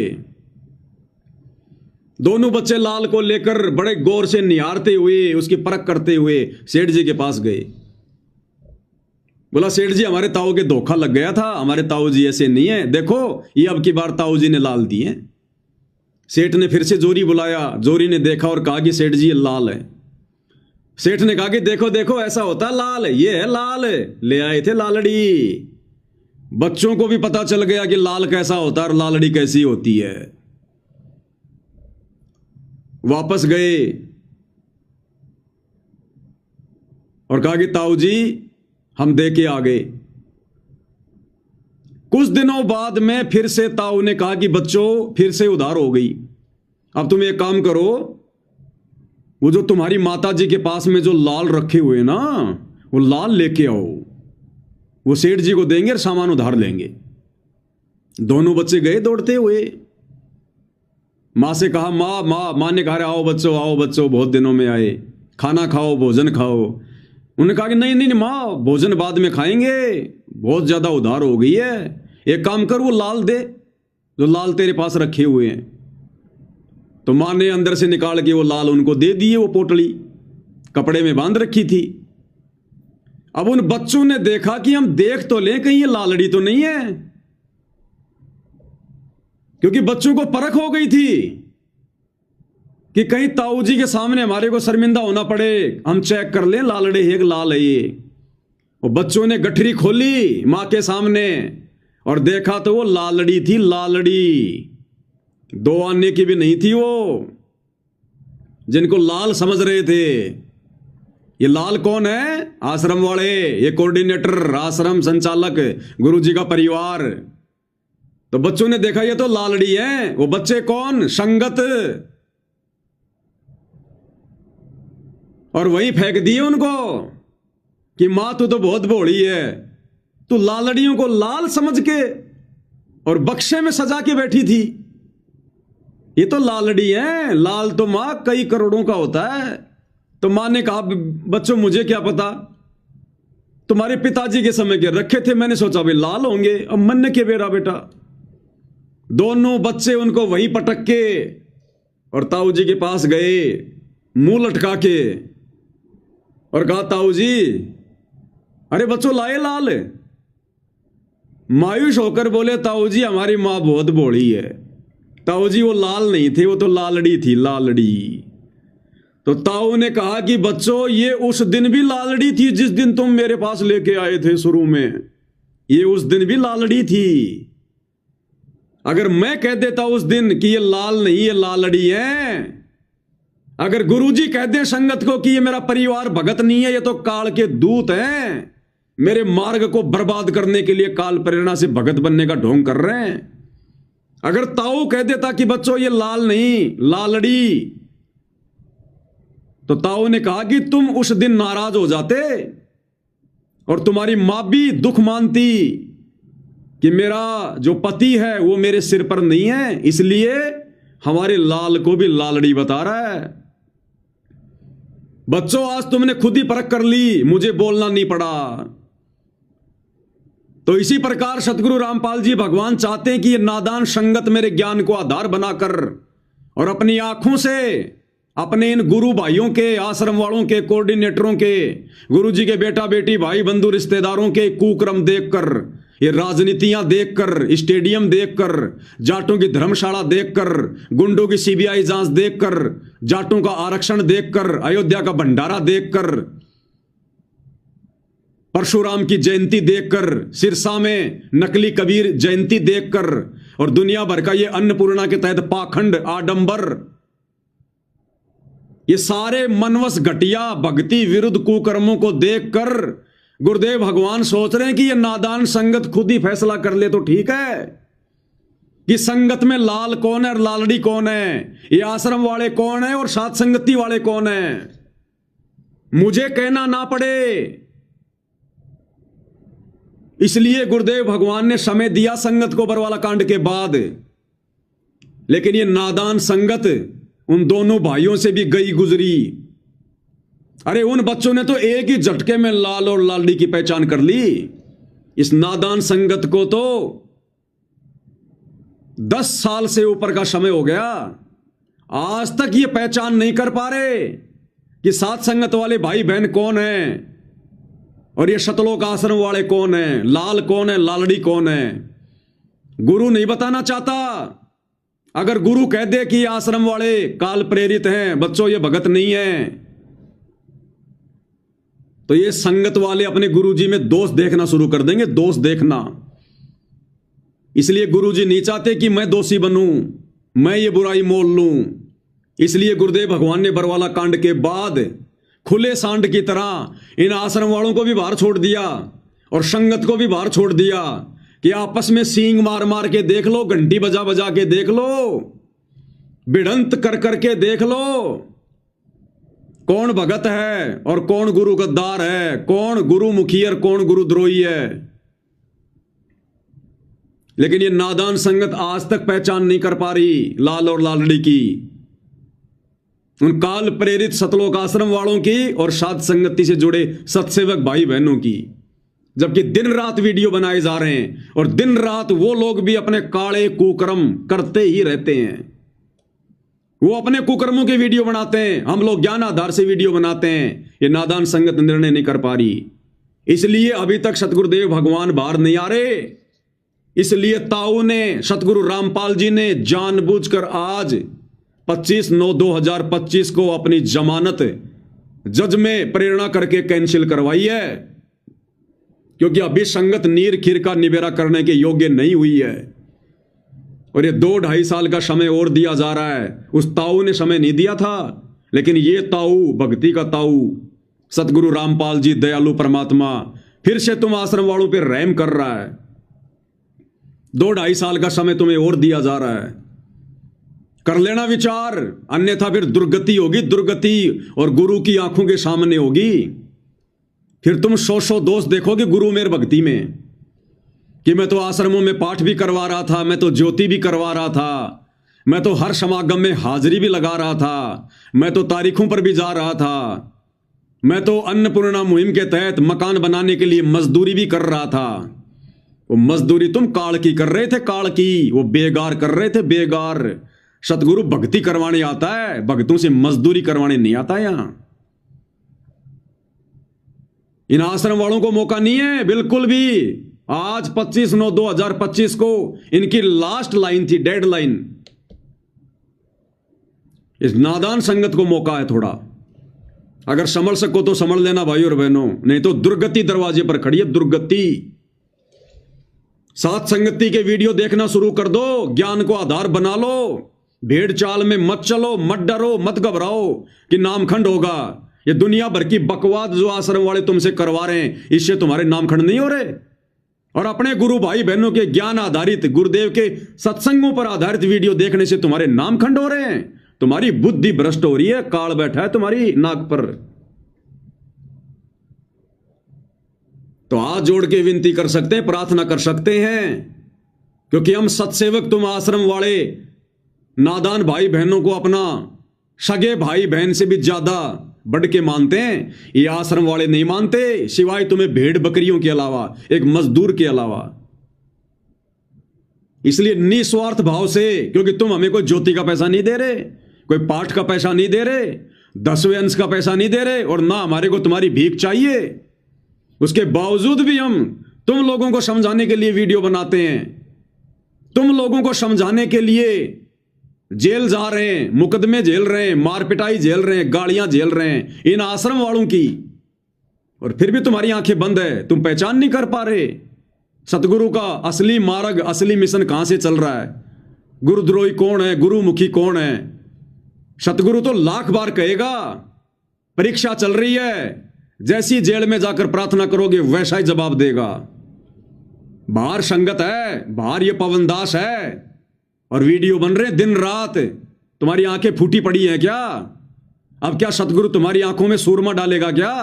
दोनों बच्चे लाल को लेकर बड़े गौर से निहारते हुए, उसकी परख करते हुए सेठ जी के पास गए। बोला सेठ जी हमारे ताऊ के धोखा लग गया था, हमारे ताऊ जी ऐसे नहीं है, देखो ये अब की बार ताऊ जी ने लाल दिए। सेठ ने फिर से जोरी बुलाया, जोरी ने देखा और कहा कि सेठ जी ये लाल है। सेठ ने कहा कि देखो देखो ऐसा होता है लाल, ये है लाल, ले आए थे लालड़ी। बच्चों को भी पता चल गया कि लाल कैसा होता है और लालड़ी कैसी होती है। वापस गए और कहा कि ताऊ जी हम दे के आ गए। कुछ दिनों बाद में फिर से ताऊ ने कहा कि बच्चों फिर से उधार हो गई, अब तुम एक काम करो, वो जो तुम्हारी माता जी के पास में जो लाल रखे हुए ना, वो लाल लेके आओ, वो सेठ जी को देंगे और सामान उधार लेंगे। दोनों बच्चे गए दौड़ते हुए। माँ से कहा माँ ने कहा आओ बच्चों बहुत दिनों में आए, खाना खाओ, भोजन खाओ। उन्होंने कहा कि नहीं माँ, भोजन बाद में खाएंगे, बहुत ज्यादा उधार हो गई है, एक काम कर वो लाल दे जो लाल तेरे पास रखे हुए हैं। तो माँ ने अंदर से निकाल के वो लाल उनको दे दिए, वो पोटली कपड़े में बांध रखी थी। अब उन बच्चों ने देखा कि हम देख तो लें कहीं ये लालड़ी तो नहीं है, क्योंकि बच्चों को परख हो गई थी कि कहीं ताऊ जी के सामने हमारे को शर्मिंदा होना पड़े, हम चेक कर लें लालड़ी एक लाल है ये। वो बच्चों ने गठरी खोली मां के सामने और देखा तो वो लालड़ी थी, लालड़ी 2 आने की भी नहीं थी। वो जिनको लाल समझ रहे थे, ये लाल कौन है? आश्रम वाले, ये कोऑर्डिनेटर, आश्रम संचालक, गुरुजी का परिवार। तो बच्चों ने देखा ये तो लालड़ी है। वो बच्चे कौन? संगत, और वहीं फेंक दिए उनको कि मां तू तो बहुत भोली है, तू लालड़ियों को लाल समझ के और बक्से में सजा के बैठी थी। ये तो लालड़ी है, लाल तो मां कई करोड़ों का होता है। तो मां ने कहा बच्चों मुझे क्या पता, तुम्हारे पिताजी के समय के रखे थे, मैंने सोचा भाई लाल होंगे, अब मन के बेरा बेटा। दोनों बच्चे उनको वहीं पटक के और ताऊ जी के पास गए, मुंह लटका के, और कहा ताऊ जी अरे बच्चों लाए लाल। मायूस होकर बोले ताऊ जी हमारी मां बहुत भोली है। ताऊ जी वो लाल नहीं थे, वो तो लालड़ी थी, लालड़ी। तो ताऊ ने कहा कि बच्चों ये उस दिन भी लालड़ी थी जिस दिन तुम मेरे पास लेके आए थे शुरू में, ये उस दिन भी लालड़ी थी। अगर मैं कह देता उस दिन कि ये लाल नहीं, ये लालड़ी है, अगर गुरुजी कह दे संगत को कि ये मेरा परिवार भगत नहीं है, ये तो काल के दूत हैं, मेरे मार्ग को बर्बाद करने के लिए काल प्रेरणा से भगत बनने का ढोंग कर रहे हैं। अगर ताऊ कह देता कि बच्चों ये लाल नहीं, लालड़ी, तो ताऊ ने कहा कि तुम उस दिन नाराज हो जाते और तुम्हारी मां भी दुख मानती कि मेरा जो पति है वो मेरे सिर पर नहीं है, इसलिए हमारे लाल को भी लालड़ी बता रहा है। बच्चों, आज तुमने खुद ही परख कर ली, मुझे बोलना नहीं पड़ा। तो इसी प्रकार सतगुरु रामपाल जी भगवान चाहते हैं कि ये नादान संगत मेरे ज्ञान को आधार बनाकर और अपनी आंखों से अपने इन गुरु भाइयों के, आश्रम वालों के, कोऑर्डिनेटरों के, गुरु जी के बेटा बेटी भाई बंधु रिश्तेदारों के कुक्रम देखकर, ये राजनीतियां देखकर, स्टेडियम देखकर, जाटों की धर्मशाला देखकर, गुंडों की सीबीआई जांच देखकर, जाटों का आरक्षण देखकर, अयोध्या का भंडारा देखकर, परशुराम की जयंती देखकर, सिरसा में नकली कबीर जयंती देखकर और दुनिया भर का ये अन्नपूर्णा के तहत पाखंड, आडंबर, ये सारे मनवस घटिया भक्ति विरुद्ध कुकर्मों को देखकर गुरुदेव भगवान सोच रहे हैं कि ये नादान संगत खुद ही फैसला कर ले तो ठीक है कि संगत में लाल कौन है और लालड़ी कौन है, ये आश्रम वाले कौन है और साथ संगति वाले कौन है, मुझे कहना ना पड़े। इसलिए गुरुदेव भगवान ने समय दिया संगत को बरवाला कांड के बाद, लेकिन ये नादान संगत उन दोनों भाइयों से भी गई गुजरी। अरे उन बच्चों ने तो एक ही झटके में लाल और लालड़ी की पहचान कर ली। इस नादान संगत को तो 10 साल से ऊपर का समय हो गया, आज तक ये पहचान नहीं कर पा रहे कि साथ संगत वाले भाई बहन कौन है और ये शतलोक आश्रम वाले कौन है, लाल कौन है, लालड़ी कौन है। गुरु नहीं बताना चाहता। अगर गुरु कह दे कि ये आश्रम वाले काल प्रेरित हैं, बच्चों ये भगत नहीं है, तो ये संगत वाले अपने गुरुजी में दोष देखना शुरू कर देंगे, दोष देखना। इसलिए गुरुजी नहीं चाहते कि मैं दोषी बनूं, मैं ये बुराई मोल लूं। इसलिए गुरुदेव भगवान ने बरवाला कांड के बाद खुले सांड की तरह इन आश्रम वालों को भी बाहर छोड़ दिया और संगत को भी बाहर छोड़ दिया कि आपस में सींग मार मार के देख लो, घंटी बजा बजा के देख लो, भिड़ंत कर करके देख लो, कौन भगत है और कौन गुरु गद्दार है, कौन गुरु मुखी और कौन गुरु द्रोही है। लेकिन ये नादान संगत आज तक पहचान नहीं कर पा रही लाल और लालड़ी की, उन काल प्रेरित सतलोक आश्रम वालों की और साध संगति से जुड़े सत्सेवक भाई बहनों की। जबकि दिन रात वीडियो बनाए जा रहे हैं और दिन रात वो लोग भी अपने काले कुकर्म करते ही रहते हैं। वो अपने कुकर्मों के वीडियो बनाते हैं, हम लोग ज्ञान आधार से वीडियो बनाते हैं। ये नादान संगत निर्णय नहीं कर पा रही, इसलिए अभी तक सतगुरुदेव भगवान बाहर नहीं आ रहे। इसलिए ताऊ ने, सतगुरु रामपाल जी ने जानबूझकर आज 25/9/2025 को अपनी जमानत जज में प्रेरणा करके कैंसिल करवाई है, क्योंकि अभी संगत नीर खीर का निबेरा करने के योग्य नहीं हुई है। और ये 2-2.5 साल का समय और दिया जा रहा है। उस ताऊ ने समय नहीं दिया था, लेकिन ये ताऊ, भक्ति का ताऊ सतगुरु रामपाल जी दयालु परमात्मा फिर से तुम आश्रम वालों पे रहम कर रहा है। 2-2.5 साल का समय तुम्हें और दिया जा रहा है, कर लेना विचार, अन्यथा फिर दुर्गति होगी, दुर्गति और गुरु की आंखों के सामने होगी। फिर तुम 100 दोष देखोगे गुरु मेर भक्ति में कि मैं तो आश्रमों में पाठ भी करवा रहा था, मैं तो ज्योति भी करवा रहा था, मैं तो हर समागम में हाजिरी भी लगा रहा था, मैं तो तारीखों पर भी जा रहा था, मैं तो अन्नपूर्णा मुहिम के तहत मकान बनाने के लिए मजदूरी भी कर रहा था। वो मजदूरी तुम काल की कर रहे थे, काल की, वो बेगार कर रहे थे, बेगार। सतगुरु भक्ति करवाने आता है, भक्तों से मजदूरी करवाने नहीं आता यहां। इन आश्रम वालों को मौका नहीं है बिल्कुल भी। आज 25/9/2025 को इनकी लास्ट लाइन थी, डेडलाइन। इस नादान संगत को मौका है थोड़ा, अगर संभल सको तो संभल लेना भाई और बहनों, नहीं तो दुर्गति दरवाजे पर खड़ी है, दुर्गति। साथ संगति के वीडियो देखना शुरू कर दो, ज्ञान को आधार बना लो, भेड़ चाल में मत चलो, मत डरो, मत घबराओ कि नामखंड होगा। ये दुनिया भर की बकवास जो आश्रम वाले तुमसे करवा रहे हैं, इससे तुम्हारे नामखंड नहीं हो रहे। और अपने गुरु भाई बहनों के ज्ञान आधारित, गुरुदेव के सत्संगों पर आधारित वीडियो देखने से तुम्हारे नामखंड हो रहे हैं। तुम्हारी बुद्धि भ्रष्ट हो रही है, काल बैठा है तुम्हारी नाक पर। तो हाथ जोड़ के विनती कर सकते हैं, प्रार्थना कर सकते हैं, क्योंकि हम सत्सेवक, तुम आश्रम वाले नादान भाई बहनों को अपना सगे भाई बहन से भी ज्यादा बढ़ के मानते हैं। ये आश्रम वाले नहीं मानते, सिवाय तुम्हें भेड़ बकरियों के अलावा, एक मजदूर के अलावा। इसलिए निस्वार्थ भाव से, क्योंकि तुम हमें कोई ज्योति का पैसा नहीं दे रहे, कोई पाठ का पैसा नहीं दे रहे, 10वें अंश का पैसा नहीं दे रहे, और ना हमारे को तुम्हारी भीख चाहिए, उसके बावजूद भी हम तुम लोगों को समझाने के लिए वीडियो बनाते हैं, तुम लोगों को समझाने के लिए जेल जा रहे हैं, मुकदमे झेल रहे हैं, मार पिटाई झेल रहे हैं, गालियां झेल रहे हैं इन आश्रम वालों की, और फिर भी तुम्हारी आंखें बंद है, तुम पहचान नहीं कर पा रहे सतगुरु का असली मार्ग, असली मिशन कहां से चल रहा है। गुरुद्रोही कौन है, गुरुमुखी कौन है। सतगुरु तो लाख बार कहेगा परीक्षा चल रही है, जैसी जेल में जाकर प्रार्थना करोगे वैसा ही जवाब देगा। बाहर संगत है, बाहर ये पवनदास है, और वीडियो बन रहे दिन रात। तुम्हारी आंखें फूटी पड़ी हैं क्या? अब क्या सतगुरु तुम्हारी आंखों में सूरमा डालेगा क्या?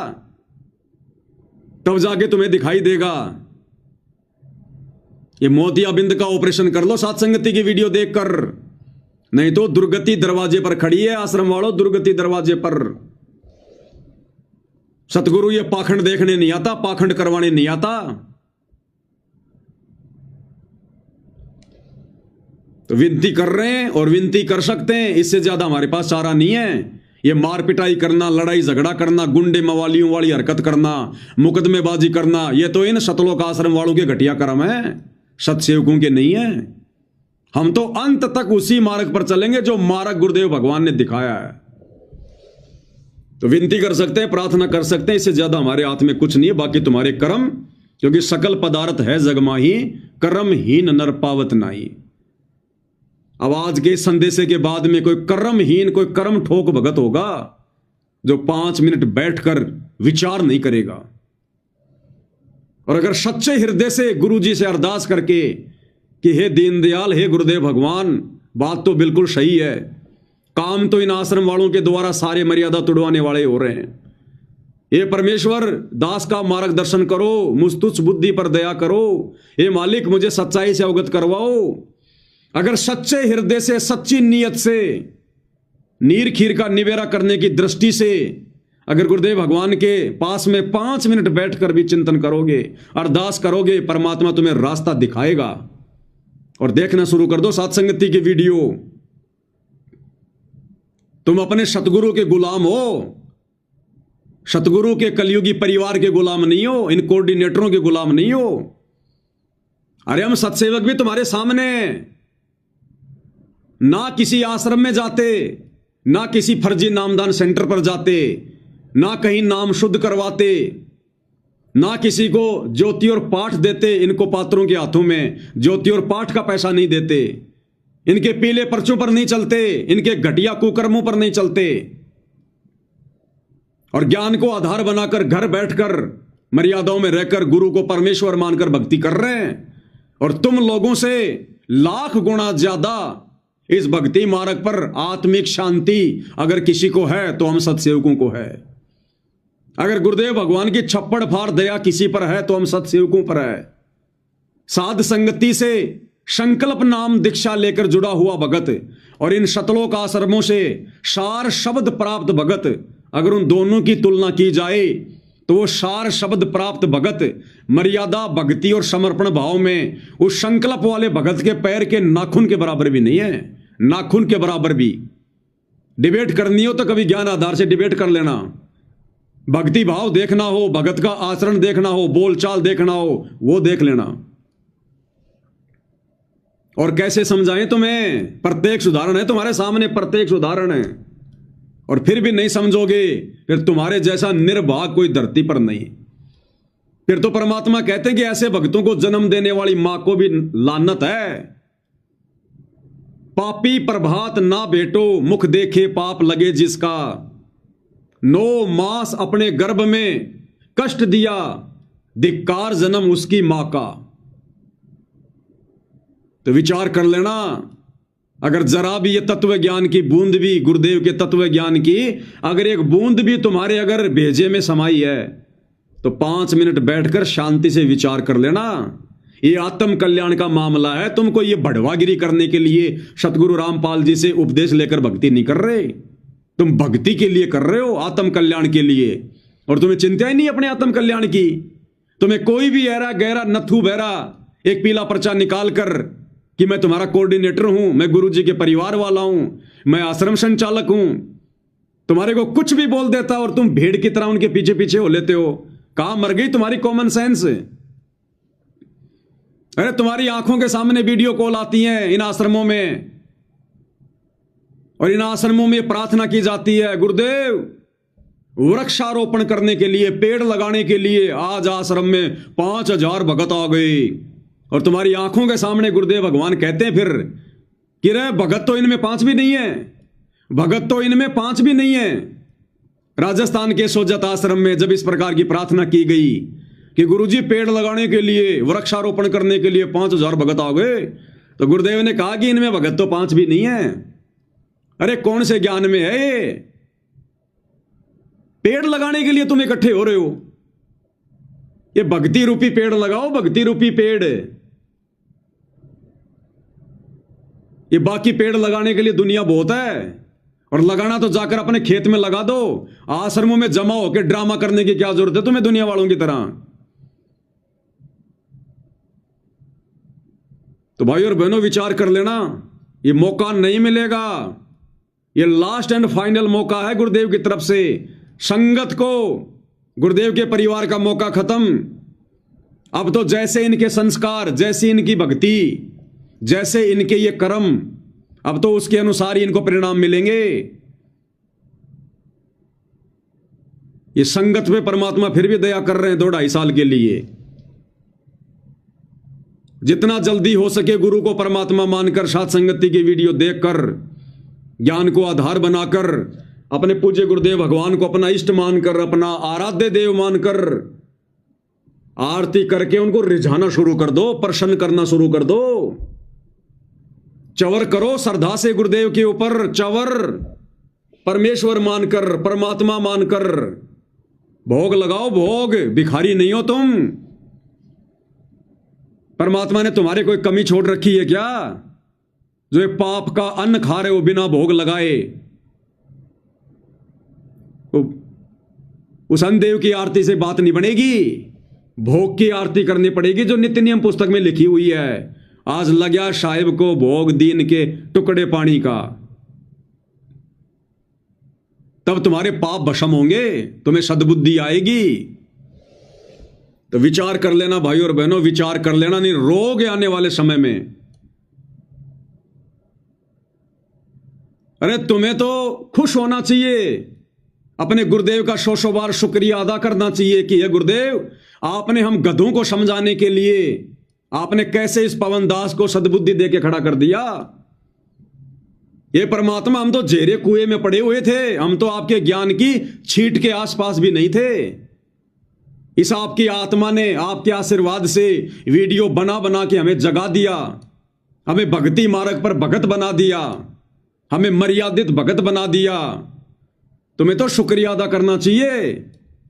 तब जाके तुम्हें दिखाई देगा। ये मोतियाबिंद का ऑपरेशन कर लो सत्संगति की वीडियो देखकर, नहीं तो दुर्गति दरवाजे पर खड़ी है आश्रम वालों, दुर्गति दरवाजे पर। सतगुरु ये पाखंड देखने नहीं आता, पाखंड करवाने नहीं आता। तो विनती कर रहे हैं और विनती कर सकते हैं, इससे ज्यादा हमारे पास चारा नहीं है। ये मार पिटाई करना, लड़ाई झगड़ा करना, गुंडे मवालियों वाली हरकत करना, मुकदमेबाजी करना, ये तो इन सतलोक आश्रम वालों के घटिया कर्म है, सतसेवकों के नहीं है। हम तो अंत तक उसी मार्ग पर चलेंगे जो मार्ग गुरुदेव भगवान ने दिखाया है। तो विनती कर सकते हैं, प्रार्थना कर सकते हैं, इससे ज्यादा हमारे हाथ में कुछ नहीं है। बाकी तुम्हारे कर्म, क्योंकि सकल पदार्थ है जगमाही, कर्महीन नर पावत नाही। अब आज के संदेशे के बाद में कोई कर्महीन, कोई कर्म ठोक भगत होगा जो 5 मिनट बैठकर विचार नहीं करेगा। और अगर सच्चे हृदय से गुरु जी से अरदास करके कि हे दीनदयाल, हे गुरुदेव भगवान, बात तो बिल्कुल सही है, काम तो इन आश्रम वालों के द्वारा सारे मर्यादा तोड़वाने वाले हो रहे हैं, हे परमेश्वर दास का मार्गदर्शन करो, मुझ तुच्छ बुद्धि पर दया करो, हे मालिक मुझे सच्चाई से अवगत करवाओ। अगर सच्चे हृदय से, सच्ची नीयत से, नीर खीर का निवेरा करने की दृष्टि से अगर गुरुदेव भगवान के पास में 5 मिनट बैठकर भी चिंतन करोगे, अरदास करोगे, परमात्मा तुम्हें रास्ता दिखाएगा। और देखना शुरू कर दो सत्संगति की वीडियो। तुम अपने सतगुरु के गुलाम हो, सतगुरु के कलयुगी परिवार के गुलाम नहीं हो, इन कोऑर्डिनेटरों के गुलाम नहीं हो। अरे हम सत्सेवक भी तुम्हारे सामने, ना किसी आश्रम में जाते, ना किसी फर्जी नामदान सेंटर पर जाते, ना कहीं नाम शुद्ध करवाते, ना किसी को ज्योति और पाठ देते, इनको पात्रों के हाथों में ज्योति और पाठ का पैसा नहीं देते, इनके पीले पर्चों पर नहीं चलते, इनके घटिया कुकर्मों पर नहीं चलते, और ज्ञान को आधार बनाकर घर बैठकर मर्यादाओं में रहकर गुरु को परमेश्वर मानकर भक्ति कर रहे हैं। और तुम लोगों से लाख गुना ज्यादा इस भक्ति मार्ग पर आत्मिक शांति अगर किसी को है तो हम सत्सेवकों को है। अगर गुरुदेव भगवान की छप्पड़ फाड़ दया किसी पर है तो हम सत्सेवकों पर है। साध संगति से संकल्प नाम दीक्षा लेकर जुड़ा हुआ भगत और इन शतलोक आश्रमों से सार शब्द प्राप्त भगत, अगर उन दोनों की तुलना की जाए तो वो सार शब्द प्राप्त भगत मर्यादा, भक्ति और समर्पण भाव में उस संकल्प वाले भगत के पैर के नाखून के बराबर भी नहीं है। नाखून के बराबर भी। डिबेट करनी हो तो कभी ज्ञान आधार से डिबेट कर लेना, भक्ति भाव देखना हो, भगत का आचरण देखना हो, बोलचाल देखना हो, वो देख लेना। और कैसे समझाएं तुम्हें, प्रत्येक उदाहरण है तुम्हारे सामने, प्रत्येक उदाहरण है। और फिर भी नहीं समझोगे, फिर तुम्हारे जैसा निर्भाग कोई धरती पर नहीं। फिर तो परमात्मा कहते हैं कि ऐसे भक्तों को जन्म देने वाली मां को भी लानत है। पापी प्रभात ना बेटो, मुख देखे पाप लगे जिसका, 9 मास अपने गर्भ में कष्ट दिया, धिक्कार जन्म उसकी मां का। तो विचार कर लेना, अगर जरा भी ये तत्व ज्ञान की बूंद भी, गुरुदेव के तत्व ज्ञान की अगर एक बूंद भी तुम्हारे अगर भेजे में समाई है तो 5 मिनट बैठकर शांति से विचार कर लेना। ये आत्म कल्याण का मामला है। तुमको ये बढ़वागिरी करने के लिए सतगुरु रामपाल जी से उपदेश लेकर भक्ति नहीं कर रहे, तुम भक्ति के लिए कर रहे हो, आत्म कल्याण के लिए। और तुम्हें चिंता ही नहीं अपने आत्म कल्याण की। तुम्हें कोई भी ऐरा गहरा नथु बहरा एक पीला पर्चा निकाल कर कि मैं तुम्हारा कोऑर्डिनेटर हूं, मैं गुरु जी के परिवार वाला हूं, मैं आश्रम संचालक हूं, तुम्हारे को कुछ भी बोल देता और तुम भेड़ की तरह उनके पीछे पीछे हो लेते हो। कहां मर गई तुम्हारी कॉमन सेंस? अरे तुम्हारी आंखों के सामने वीडियो कॉल आती हैं इन आश्रमों में, और इन आश्रमों में प्रार्थना की जाती है, गुरुदेव वृक्षारोपण करने के लिए, पेड़ लगाने के लिए आज आश्रम में 5000 भगत आ गए। और तुम्हारी आंखों के सामने गुरुदेव भगवान कहते हैं फिर कि रे भगत तो इनमें 5 भी नहीं है, भगत तो इनमें 5 भी नहीं है। राजस्थान के सोजत आश्रम में जब इस प्रकार की प्रार्थना की गई कि गुरुजी पेड़ लगाने के लिए, वृक्षारोपण करने के लिए 5000 भगत आ गए, तो गुरुदेव ने कहा कि इनमें भगत तो 5 भी नहीं है। अरे कौन से ज्ञान में है ये? पेड़ लगाने के लिए तुम इकट्ठे हो रहे हो। ये भक्ति रूपी पेड़ लगाओ, भक्ति रूपी पेड़। ये बाकी पेड़ लगाने के लिए दुनिया बहुत है, और लगाना तो जाकर अपने खेत में लगा दो। आश्रमों में जमा होकर ड्रामा करने की क्या जरूरत है तुम्हें दुनिया वालों की तरह? तो भाई और बहनों विचार कर लेना, ये मौका नहीं मिलेगा। ये लास्ट एंड फाइनल मौका है गुरुदेव की तरफ से। संगत को, गुरुदेव के परिवार का मौका खत्म। अब तो जैसे इनके संस्कार, जैसी इनकी भक्ति, जैसे इनके ये कर्म, अब तो उसके अनुसार ही इनको परिणाम मिलेंगे। ये संगत पे परमात्मा फिर भी दया कर रहे हैं 2-2.5 साल के लिए। जितना जल्दी हो सके गुरु को परमात्मा मानकर, साथ संगति की वीडियो देखकर, ज्ञान को आधार बनाकर, अपने पूज्य गुरुदेव भगवान को अपना इष्ट मानकर, अपना आराध्य देव मानकर आरती करके उनको रिझाना शुरू कर दो, प्रसन्न करना शुरू कर दो। चवर करो श्रद्धा से गुरुदेव के ऊपर, चवर परमेश्वर मानकर, परमात्मा मानकर भोग लगाओ, भोग। भिखारी नहीं हो तुम। परमात्मा ने तुम्हारे कोई कमी छोड़ रखी है क्या, जो एक पाप का अन्न खा रहे हो बिना भोग लगाए? उस अन्नदेव की आरती से बात नहीं बनेगी, भोग की आरती करनी पड़ेगी जो नित्य नियम पुस्तक में लिखी हुई है। आज लग्या साहिब को भोग दीन के टुकड़े पानी का, तब तुम्हारे पाप भस्म होंगे, तुम्हें सद्बुद्धि आएगी। तो विचार कर लेना भाई और बहनों, विचार कर लेना, नहीं रोग आने वाले समय में। अरे तुम्हें तो खुश होना चाहिए, अपने गुरुदेव का 100 बार शुक्रिया अदा करना चाहिए कि हे गुरुदेव, आपने हम गधों को समझाने के लिए आपने कैसे इस पवन दास को सद्बुद्धि दे के खड़ा कर दिया। ये परमात्मा, हम तो जेरे कुएं में पड़े हुए थे, हम तो आपके ज्ञान की छींट के आसपास भी नहीं थे। इस आपकी आत्मा ने आपके आशीर्वाद से वीडियो बना बना के हमें जगा दिया, हमें भक्ति मार्ग पर भगत बना दिया, हमें मर्यादित भगत बना दिया। तुम्हें तो शुक्रिया अदा करना चाहिए,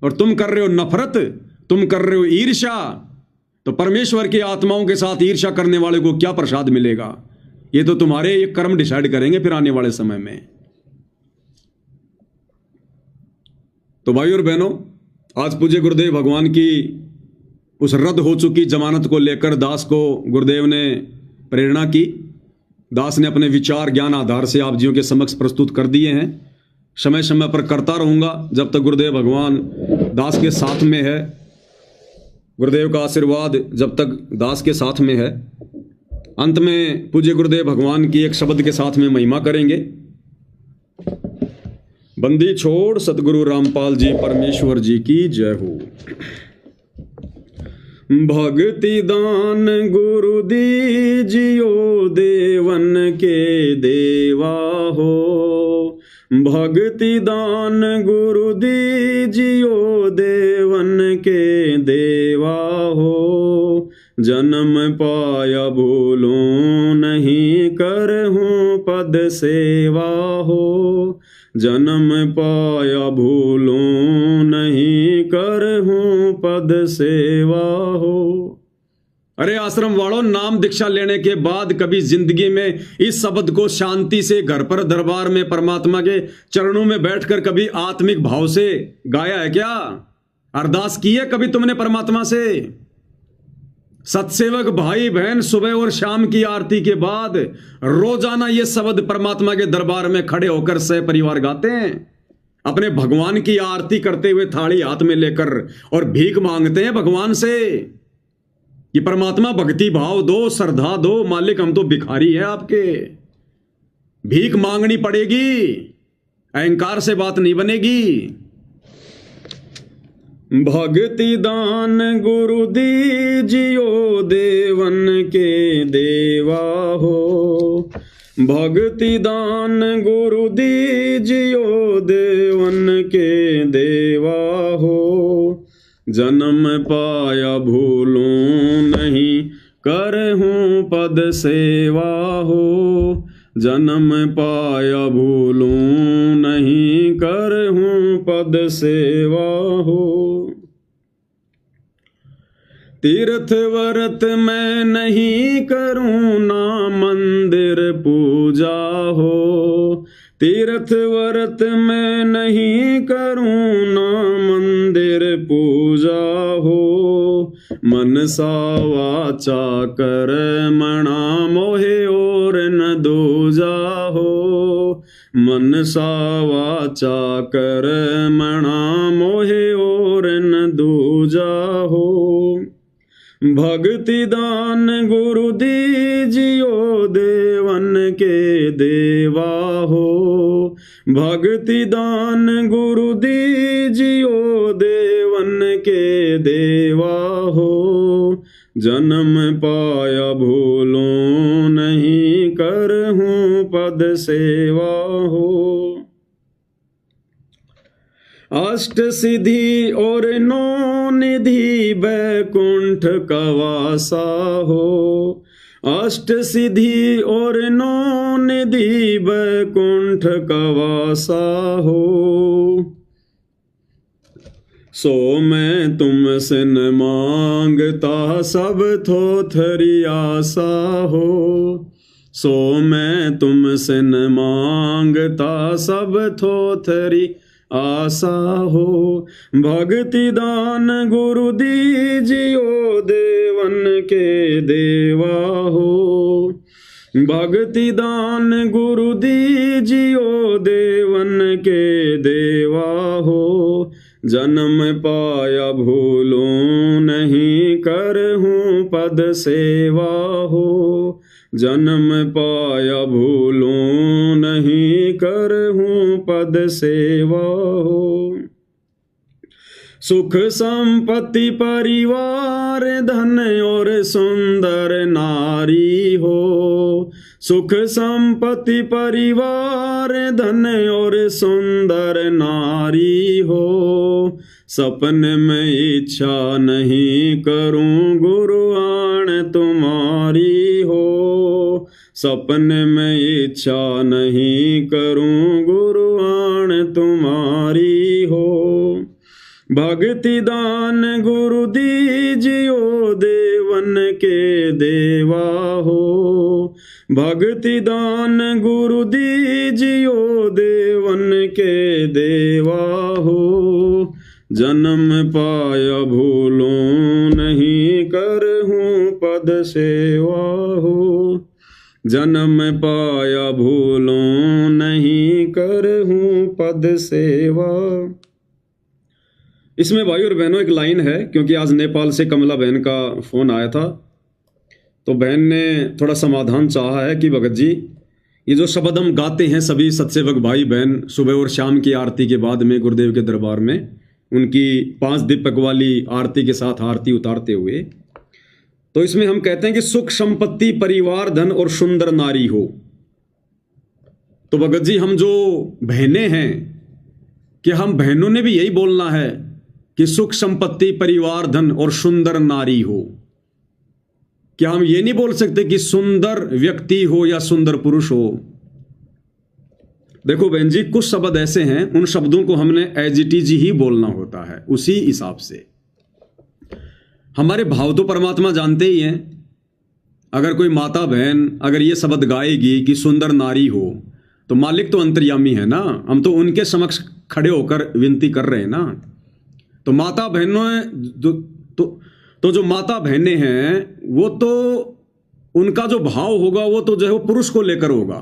और तुम कर रहे हो नफरत, तुम कर रहे हो ईर्ष्या। तो परमेश्वर की आत्माओं के साथ ईर्ष्या करने वाले को क्या प्रसाद मिलेगा? ये तो तुम्हारे ये कर्म डिसाइड करेंगे फिर आने वाले समय में। तो भाई और बहनों, आज पूज्य गुरुदेव भगवान की उस रद्द हो चुकी जमानत को लेकर दास को गुरुदेव ने प्रेरणा की। दास ने अपने विचार ज्ञान आधार से आप जियों के समक्ष प्रस्तुत कर दिए हैं। समय समय पर करता रहूंगा जब तक गुरुदेव भगवान दास के साथ में है, गुरुदेव का आशीर्वाद जब तक दास के साथ में है। अंत में पूज्य गुरुदेव भगवान की एक शब्द के साथ में महिमा करेंगे। बंदी छोड़ सतगुरु रामपाल जी परमेश्वर जी की जय हो। भक्ति दान गुरु दीजियो देवन के देवा हो। भक्ति दान गुरु दीजियो देवन के देवा हो। जन्म पाया भूलो नहीं करहूँ पद सेवा हो। जन्म पाया भूलो नहीं करहूँ पद सेवा हो। अरे आश्रम वालों, नाम दीक्षा लेने के बाद कभी जिंदगी में इस शब्द को शांति से घर पर दरबार में परमात्मा के चरणों में बैठकर कभी आत्मिक भाव से गाया है क्या? अरदास की है कभी तुमने परमात्मा से? सत्सेवक भाई बहन सुबह और शाम की आरती के बाद रोजाना ये शब्द परमात्मा के दरबार में खड़े होकर सह परिवार गाते हैं, अपने भगवान की आरती करते हुए थाली हाथ में लेकर, और भीख मांगते हैं भगवान से कि परमात्मा भक्ति भाव दो, श्रद्धा दो, मालिक हम तो भिखारी है आपके। भीख मांगनी पड़ेगी, अहंकार से बात नहीं बनेगी। भक्ति दान गुरु दीजियो देवन के देवा हो, भक्ति दान गुरु दीजियो देवन के देवा हो। जन्म पाया भूलूं नहीं, करहूं पद सेवा हो। जन्म पाया भूलूं नहीं, करहूं पद सेवा हो। तीर्थ व्रत मैं नहीं करूं ना मंदिर पूजा हो, तीर्थ व्रत मैं नहीं करूं ना मंदिर पूजा हो। मनसा वाचा कर्मणा मोहे और न दूजा हो, मनसा वाचा कर्मणा मोहे और न दूजा हो। भक्ति दान गुरु दीजियो देवन के देवा हो, भक्ति दान गुरु दीजियो देवन के देवा हो। जन्म पाया भूलों नहीं, करहूं पद सेवा हो। अष्ट सिद्धि और नौ निधि बैकुंठ कवासा हो, अष्ट सिद्धि और नौ निधि बैकुंठ कवासा हो। सो मैं तुमसे न मांगता सब थोथरी आशा हो, सो मैं तुमसे न मांगता सब थोथरी आशा हो। भक्ति दान गुरु दीजियो देवन के देवा हो, भक्ति दान गुरु दीजियो देवन के देवा हो। जन्म पाया भूलूं नहीं, करहूं पद सेवा हो। जन्म पाया भूलूं नहीं, करहूं पद सेवा हो। सुख संपत्ति परिवार धन और सुंदर नारी हो, सुख संपत्ति परिवार धन और सुंदर नारी हो। सपन में इच्छा नहीं करूं गुरु आण तुम्हारी हो, सपन में इच्छा नहीं करूं गुरु आण तुम्हारी हो। भक्ति दान गुरु दीजियो देवन के देवा हो, भक्ति दान गुरु दीजियो देवन के देवा हो। जन्म पाया भूलूं नहीं, करहूं पद सेवा हो। जन्म पाया भूलूं नहीं, करहूं पद सेवा। इसमें भाई और बहनों एक लाइन है, क्योंकि आज नेपाल से कमला बहन का फोन आया था, तो बहन ने थोड़ा समाधान चाहा है कि भगत जी ये जो शब्द हम गाते हैं सभी सत्सेवक भाई बहन सुबह और शाम की आरती के बाद में गुरुदेव के दरबार में, उनकी 5 दीपक वाली आरती के साथ आरती उतारते हुए, तो इसमें हम कहते हैं कि सुख संपत्ति परिवार धन और सुंदर नारी हो। तो भगत जी हम जो बहनें हैं, कि हम बहनों ने भी यही बोलना है कि सुख संपत्ति परिवार धन और सुंदर नारी हो? क्या हम ये नहीं बोल सकते कि सुंदर व्यक्ति हो या सुंदर पुरुष हो? देखो बहन जी, कुछ शब्द ऐसे हैं, उन शब्दों को हमने एज इट इज ही बोलना होता है, उसी हिसाब से। हमारे भाव तो परमात्मा जानते ही हैं। अगर कोई माता बहन अगर ये शब्द गाएगी कि सुंदर नारी हो, तो मालिक तो अंतर्यामी है ना, हम तो उनके समक्ष खड़े होकर विनती कर रहे हैं ना। तो माता बहनों तो जो माता बहनें हैं वो तो उनका जो भाव होगा वो तो जो है वो पुरुष को लेकर होगा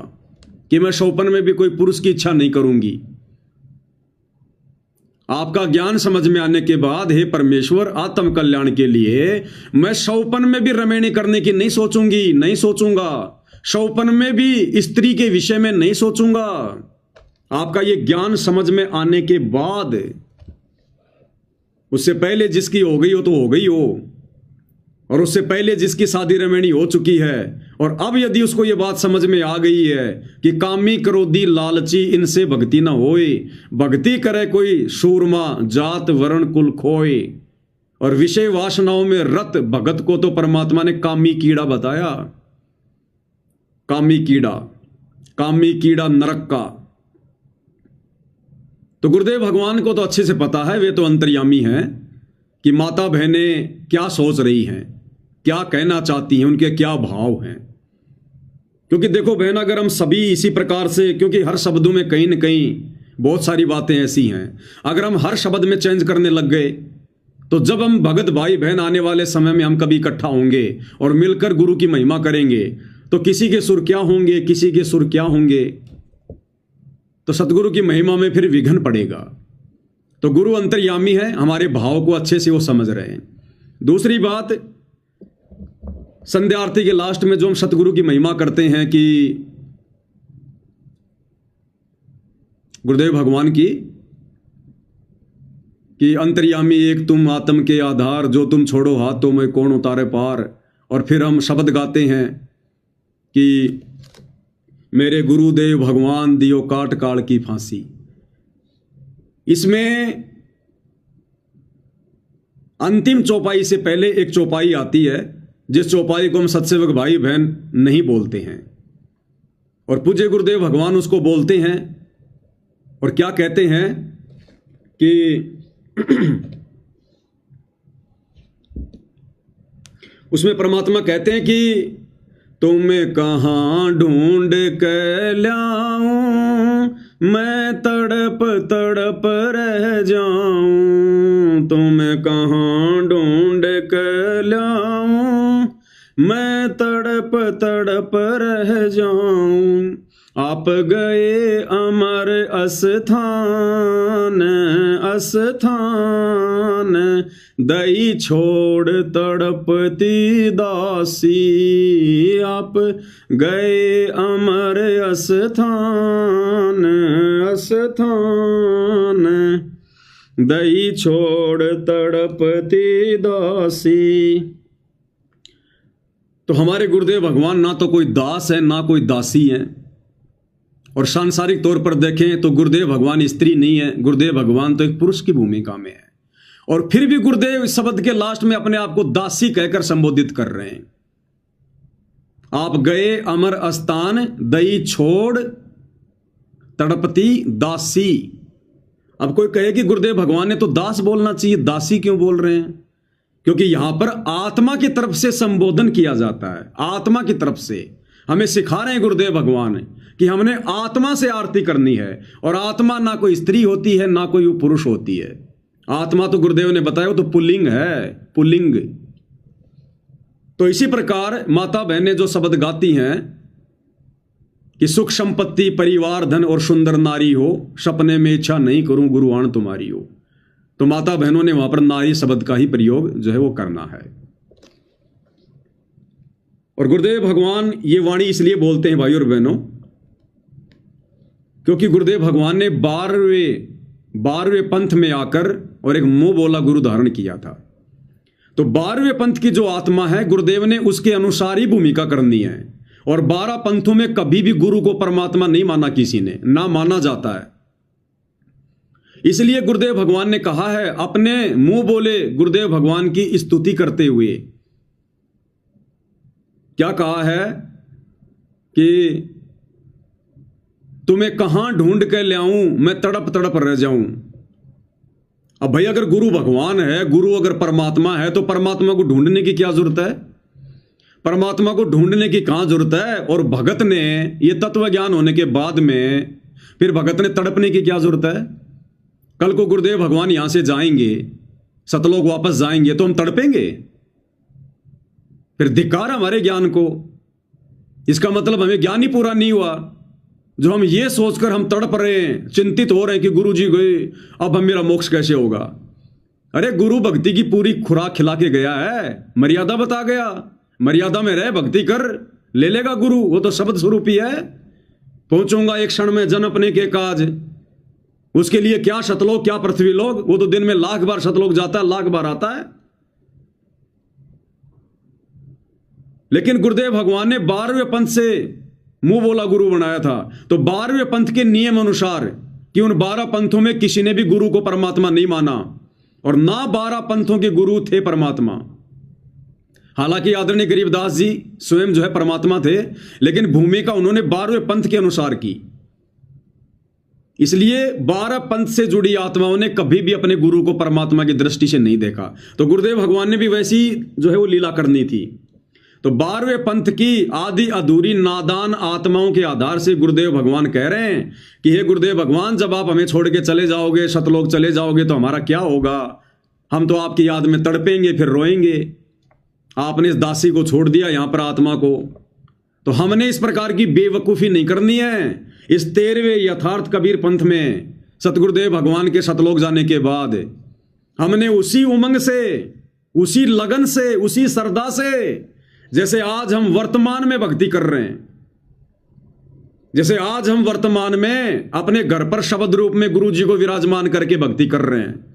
कि मैं शौपन में भी कोई पुरुष की इच्छा नहीं करूंगी। आपका ज्ञान समझ में आने के बाद हे परमेश्वर आत्म कल्याण के लिए मैं शौपन में भी रमैनी करने की नहीं सोचूंगी, नहीं सोचूंगा। शौपन में भी स्त्री के विषय में नहीं सोचूंगा। आपका ये ज्ञान समझ में आने के बाद, उससे पहले जिसकी हो गई हो तो हो गई हो, और उससे पहले जिसकी शादी रमैनी हो चुकी है, और अब यदि उसको ये बात समझ में आ गई है कि कामी क्रोधी लालची इनसे भक्ति ना होए, भक्ति करे कोई सूरमा जात वर्ण कुल खोए, और विषय वासनाओं में रत भगत को तो परमात्मा ने कामी कीड़ा बताया। कामी कीड़ा नरक का। तो गुरुदेव भगवान को तो अच्छे से पता है, वे तो अंतर्यामी हैं कि माता बहनें क्या सोच रही हैं, क्या कहना चाहती हैं, उनके क्या भाव हैं। क्योंकि देखो बहन, अगर हम सभी इसी प्रकार से, क्योंकि हर शब्दों में कहीं न कहीं बहुत सारी बातें ऐसी हैं, अगर हम हर शब्द में चेंज करने लग गए तो जब हम भगत भाई बहन आने वाले समय में हम कभी इकट्ठा होंगे और मिलकर गुरु की महिमा करेंगे, तो किसी के सुर क्या होंगे, किसी के सुर क्या होंगे, तो सतगुरु की महिमा में फिर विघ्न पड़ेगा। तो गुरु अंतर्यामी है, हमारे भाव को अच्छे से वो समझ रहे हैं। दूसरी बात, संध्या आरती के लास्ट में जो हम सतगुरु की महिमा करते हैं कि गुरुदेव भगवान की, कि अंतर्यामी एक तुम आत्म के आधार, जो तुम छोड़ो हाथ तो मैं कौन उतारे पार। और फिर हम शब्द गाते हैं कि मेरे गुरुदेव भगवान दियो काट काल की फांसी। इसमें अंतिम चौपाई से पहले एक चौपाई आती है, जिस चौपाई को हम सत्सेवक भाई बहन नहीं बोलते हैं, और पूज्य गुरुदेव भगवान उसको बोलते हैं। और क्या कहते हैं कि उसमें परमात्मा कहते हैं कि तुम्हें कहाँ ढूंढ के लाऊं, मैं तड़प तड़प रह जाऊं। तुम्हें कहाँ ढूंढ के लाऊं, मैं तड़प तड़प रह जाऊं। आप गए अमर अस्थान अस्थान, दई छोड़ तड़पती दासी। आप गए अमर अस्थान अस्थान, दई छोड़ तड़पती दासी। तो हमारे गुरुदेव भगवान ना तो कोई दास है ना कोई दासी है। और सांसारिक तौर पर देखें तो गुरुदेव भगवान स्त्री नहीं है, गुरुदेव भगवान तो एक पुरुष की भूमिका में है। और फिर भी गुरुदेव इस शब्द के लास्ट में अपने आप को दासी कहकर संबोधित कर रहे हैं। आप गए अमर अस्थान, दई छोड़ तड़पती दासी। अब कोई कहे कि गुरुदेव भगवान ने तो दास बोलना चाहिए, दासी क्यों बोल रहे हैं? क्योंकि यहां पर आत्मा की तरफ से संबोधन किया जाता है। आत्मा की तरफ से हमें सिखा रहे हैं गुरुदेव भगवान कि हमने आत्मा से आरती करनी है। और आत्मा ना कोई स्त्री होती है ना कोई पुरुष होती है। आत्मा तो गुरुदेव ने बताया वो तो पुल्लिंग है, पुल्लिंग। तो इसी प्रकार माता बहनें जो शब्द गाती हैं कि सुख संपत्ति परिवार धन और सुंदर नारी हो, सपने में इच्छा नहीं करूं गुरुआन तुम्हारी हो, तो माता बहनों ने वहां पर नारी शब्द का ही प्रयोग जो है वो करना है। और गुरुदेव भगवान ये वाणी इसलिए बोलते हैं भाई और बहनों, क्योंकि गुरुदेव भगवान ने 12वें पंथ में आकर और एक मुंह बोला गुरु धारण किया था। तो 12वें पंथ की जो आत्मा है, गुरुदेव ने उसके अनुसार ही भूमिका करनी है। और 12 पंथों में कभी भी गुरु को परमात्मा नहीं माना, किसी ने ना माना जाता है। इसलिए गुरुदेव भगवान ने कहा है, अपने मुंह बोले गुरुदेव भगवान की स्तुति करते हुए, क्या कहा है कि तुम्हें कहां ढूंढ के ले आऊं, मैं तड़प तड़प रह जाऊं। अब भाई अगर गुरु भगवान है, गुरु अगर परमात्मा है, तो परमात्मा को ढूंढने की क्या जरूरत है? परमात्मा को ढूंढने की कहां जरूरत है? और भगत ने ये तत्व ज्ञान होने के बाद में फिर भगत ने तड़पने की क्या जरूरत है? कल को गुरुदेव भगवान यहां से जाएंगे, सतलोक वापस जाएंगे, तो हम तड़पेंगे? फिर धिक्कार हमारे ज्ञान को। इसका मतलब हमें ज्ञान ही पूरा नहीं हुआ, जो हम ये सोचकर हम तड़प रहे हैं, चिंतित हो रहे हैं कि गुरु जी गए, अब हम मेरा मोक्ष कैसे होगा। अरे गुरु भक्ति की पूरी खुराक खिला के गया है, मर्यादा बता गया, मर्यादा में रह भक्ति कर, ले लेगा गुरु। वो तो शब्द स्वरूप ही है। पहुंचूंगा एक क्षण में जन अपने के काज, उसके लिए क्या शतलोक क्या पृथ्वी लोग। वो तो दिन में 1,00,000 बार शतलोक जाता है, 1,00,000 बार आता है। लेकिन गुरुदेव भगवान ने 12वें पंथ से मुंह बोला गुरु बनाया था। तो 12वें पंथ के नियम अनुसार कि उन 12 पंथों में किसी ने भी गुरु को परमात्मा नहीं माना, और ना 12 पंथों के गुरु थे परमात्मा। हालांकि आदरणीय गरीबदास जी स्वयं जो है परमात्मा थे, लेकिन भूमिका उन्होंने 12वें पंथ के अनुसार की। इसलिए 12 पंथ से जुड़ी आत्माओं ने कभी भी अपने गुरु को परमात्मा की दृष्टि से नहीं देखा। तो गुरुदेव भगवान ने भी वैसी जो है वो लीला करनी थी। तो 12वें पंथ की आदि अधूरी नादान आत्माओं के आधार से गुरुदेव भगवान कह रहे हैं कि हे गुरुदेव भगवान, जब आप हमें छोड़ के चले जाओगे, सतलोक चले जाओगे, तो हमारा क्या होगा? हम तो आपकी याद में तड़पेंगे, फिर रोएंगे। आपने इस दासी को छोड़ दिया यहां पर, आत्मा को। तो हमने इस प्रकार की बेवकूफी नहीं करनी है। इस 13वें यथार्थ कबीर पंथ में सतगुरुदेव भगवान के सतलोक जाने के बाद हमने उसी उमंग से, उसी लगन से, उसी श्रद्धा से, जैसे आज हम वर्तमान में भक्ति कर रहे हैं, जैसे आज हम वर्तमान में अपने घर पर शब्द रूप में गुरु जी को विराजमान करके भक्ति कर रहे हैं।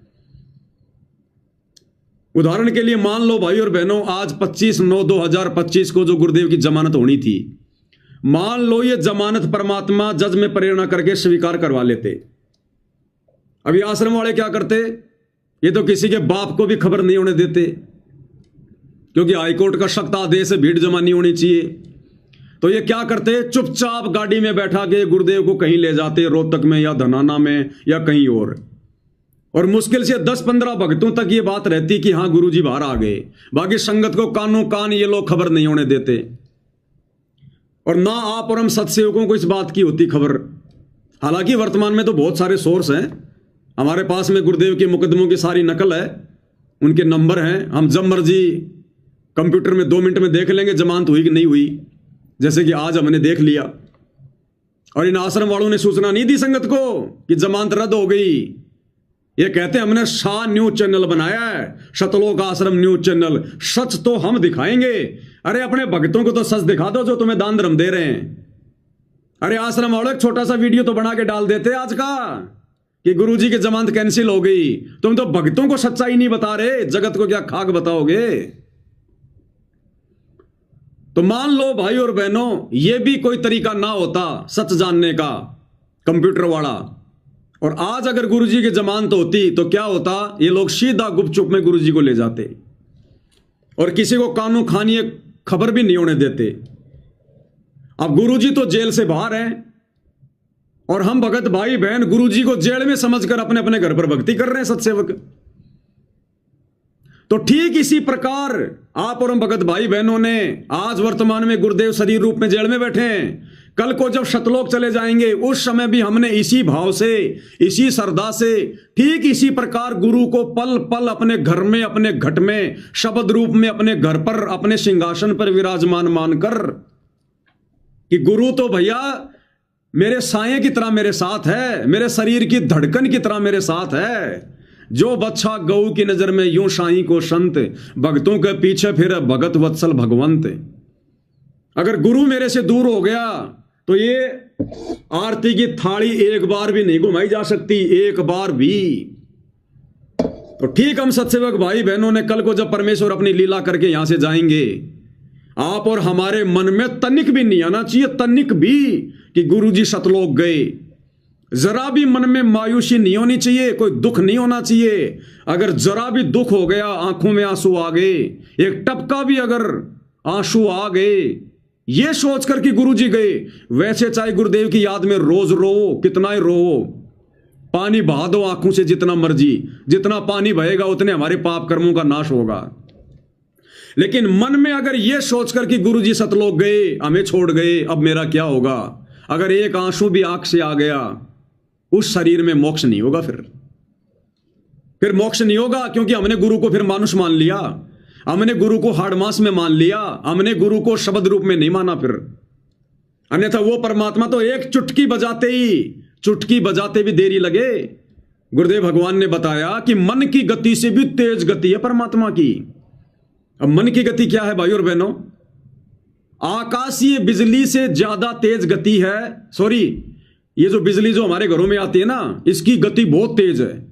उदाहरण के लिए मान लो भाई और बहनों, आज 25/9/2025 को जो गुरुदेव की जमानत होनी थी, मान लो ये जमानत परमात्मा जज में प्रेरणा करके स्वीकार करवा लेते। अभी आश्रम वाले क्या करते? ये तो किसी के बाप को भी खबर नहीं होने देते, क्योंकि हाईकोर्ट का सख्त आदेश है, भीड़ जमा नहीं होनी चाहिए। तो ये क्या करते? चुपचाप गाड़ी में बैठा के गुरुदेव को कहीं ले जाते, रोहतक में या धनाना में या कहीं और मुश्किल से 10-15 भक्तों तक ये बात रहती कि हाँ गुरुजी बाहर आ गए। बाकी संगत को कानों कान ये लोग खबर नहीं होने देते, और ना आप और हम सत्सेवकों को इस बात की होती खबर। हालांकि वर्तमान में तो बहुत सारे सोर्स हैं हमारे पास में, गुरुदेव के मुकदमों की सारी नकल है, उनके नंबर हैं, हम जब मर्जी कंप्यूटर में 2 मिनट में देख लेंगे जमानत हुई कि नहीं हुई। जैसे कि आज हमने देख लिया, और इन आश्रम वालों ने सूचना नहीं दी संगत को कि जमानत रद्द हो गई। ये कहते हैं हमने शाह न्यूज चैनल बनाया है, सतलोक आश्रम न्यूज चैनल, सच तो हम दिखाएंगे। अरे अपने भक्तों को तो सच दिखा दो जो तुम्हें दान धर्म दे रहे हैं। अरे आश्रम वालों एक छोटा सा वीडियो तो बना के डाल देते आज का कि गुरुजी की जमानत कैंसिल हो गई। तुम तो भक्तों को सच्चाई नहीं बता रहे, जगत को क्या खाक बताओगे? तो मान लो भाई और बहनों, यह भी कोई तरीका ना होता सच जानने का कंप्यूटर वाला, और आज अगर गुरुजी की जमानत होती तो क्या होता? ये लोग सीधा गुपचुप में गुरुजी को ले जाते और किसी को कानून खानी खबर भी नहीं होने देते। अब गुरुजी तो जेल से बाहर हैं, और हम भगत भाई बहन गुरुजी को जेल में समझकर अपने अपने घर पर भक्ति कर रहे हैं, सत्सेवक। तो ठीक इसी प्रकार आप और हम भगत भाई बहनों ने आज वर्तमान में गुरुदेव शरीर रूप में जेल में बैठे हैं, कल को जब सतलोक चले जाएंगे उस समय भी हमने इसी भाव से, इसी श्रद्धा से, ठीक इसी प्रकार गुरु को पल पल अपने घर में, अपने घट में, शब्द रूप में अपने घर पर, अपने सिंहासन पर विराजमान मानकर कि गुरु तो भैया मेरे साये की तरह मेरे साथ है, मेरे शरीर की धड़कन की तरह मेरे साथ है। जो बच्चा गऊ की नजर में यूं शाही को संत, भक्तों के पीछे फिर भगत वत्सल भगवंत। अगर गुरु मेरे से दूर हो गया तो ये आरती की थाली एक बार भी नहीं घुमाई जा सकती, एक बार भी। तो ठीक हम सत्सेवक भाई बहनों ने कल को जब परमेश्वर अपनी लीला करके यहां से जाएंगे, आप और हमारे मन में तनिक भी नहीं आना चाहिए, तनिक भी, कि गुरुजी सतलोक गए। जरा भी मन में मायूसी नहीं होनी चाहिए, कोई दुख नहीं होना चाहिए। अगर जरा भी दुख हो गया, आंखों में आंसू आ गए, एक टपका भी अगर आंसू आ गए, ये सोचकर कि गुरुजी गए, वैसे चाहे गुरुदेव की याद में रोज रो, कितना ही रो, पानी बहा दो आंखों से जितना मर्जी, जितना पानी बहेगा उतने हमारे पाप कर्मों का नाश होगा। लेकिन मन में अगर यह सोचकर कि गुरुजी सतलोक गए, हमें छोड़ गए, अब मेरा क्या होगा, अगर एक आंसू भी आंख से आ गया, उस शरीर में मोक्ष नहीं होगा। फिर मोक्ष नहीं होगा, क्योंकि हमने गुरु को फिर मानुष मान लिया, हमने गुरु को हाड़ मांस में मान लिया, हमने गुरु को शब्द रूप में नहीं माना। फिर अन्यथा वो परमात्मा तो एक चुटकी बजाते भी देरी लगे। गुरुदेव भगवान ने बताया कि मन की गति से भी तेज गति है परमात्मा की। अब मन की गति क्या है भाई और बहनों? आकाशीय बिजली से ज्यादा तेज गति है। सॉरी, ये जो बिजली जो हमारे घरों में आती है ना, इसकी गति बहुत तेज है।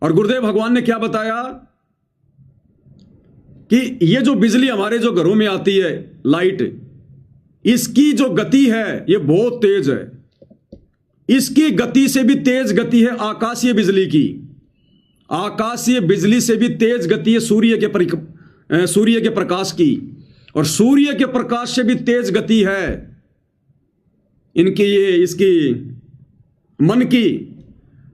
और गुरुदेव भगवान ने क्या बताया कि ये जो बिजली हमारे जो घरों में आती है, लाइट, इसकी जो गति है ये बहुत तेज है। इसकी गति से भी तेज गति है आकाशीय बिजली की। आकाशीय बिजली से भी तेज गति है सूर्य के प्रकाश की, और सूर्य के प्रकाश से भी तेज गति है इसकी मन की।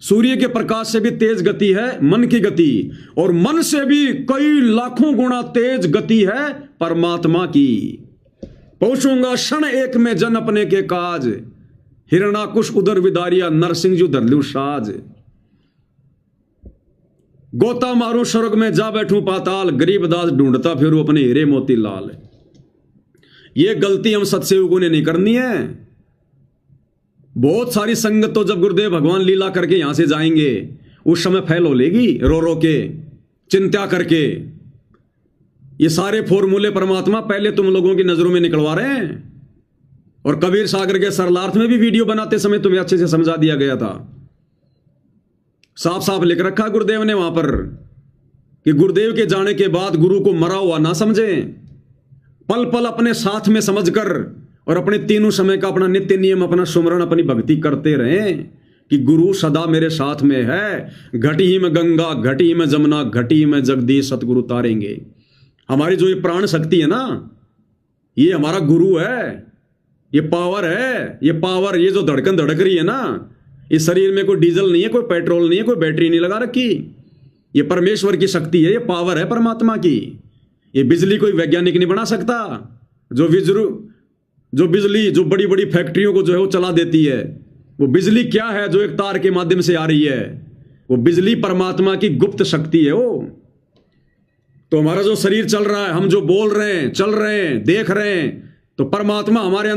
सूर्य के प्रकाश से भी तेज गति है मन की गति, और मन से भी कई लाखों गुना तेज गति है परमात्मा की। पहुंचूंगा क्षण एक में जन अपने के काज, हिरणाकुश उदर विदारिया नरसिंह जी धरलू साज। गोता मारू स्वर्ग में जा बैठूं पाताल, गरीबदास ढूंढता फिर अपने हीरे मोती लाल। ये गलती हम सत्सेवकों ने नहीं करनी है। बहुत सारी संगत तो जब गुरुदेव भगवान लीला करके यहां से जाएंगे, उस समय फैल हो लेगी रो रो के, चिंता करके। ये सारे फॉर्मूले परमात्मा पहले तुम लोगों की नजरों में निकलवा रहे हैं। और कबीर सागर के सरलार्थ में भी वीडियो बनाते समय तुम्हें अच्छे से समझा दिया गया था। साफ साफ लिख रखा गुरुदेव ने वहां पर कि गुरुदेव के जाने के बाद गुरु को मरा हुआ ना समझें, पल पल अपने साथ में समझकर और अपने तीनों समय का अपना नित्य नियम, अपना सुमरण, अपनी भक्ति करते रहें कि गुरु सदा मेरे साथ में है। घटी ही में गंगा, घटी ही में जमुना, घटी ही में जगदीश सतगुरु तारेंगे। हमारी जो ये प्राण शक्ति है ना, ये हमारा गुरु है, ये पावर है। ये पावर, ये जो धड़कन धड़क रही है ना, इस शरीर में कोई डीजल नहीं है, कोई पेट्रोल नहीं है, कोई बैटरी नहीं लगा रखी। ये परमेश्वर की शक्ति है, ये पावर है परमात्मा की। ये बिजली कोई वैज्ञानिक नहीं बना सकता। जो बिजली जो बड़ी बड़ी फैक्ट्रियों को जो है वो चला देती है, वो बिजली क्या है जो एक तार के माध्यम से आ रही है? वो बिजली परमात्मा की गुप्त शक्ति है वो। तो हमारा जो शरीर चल रहा है, हम जो बोल रहे हैं, चल रहे हैं, देख रहे हैं, तो परमात्मा हमारे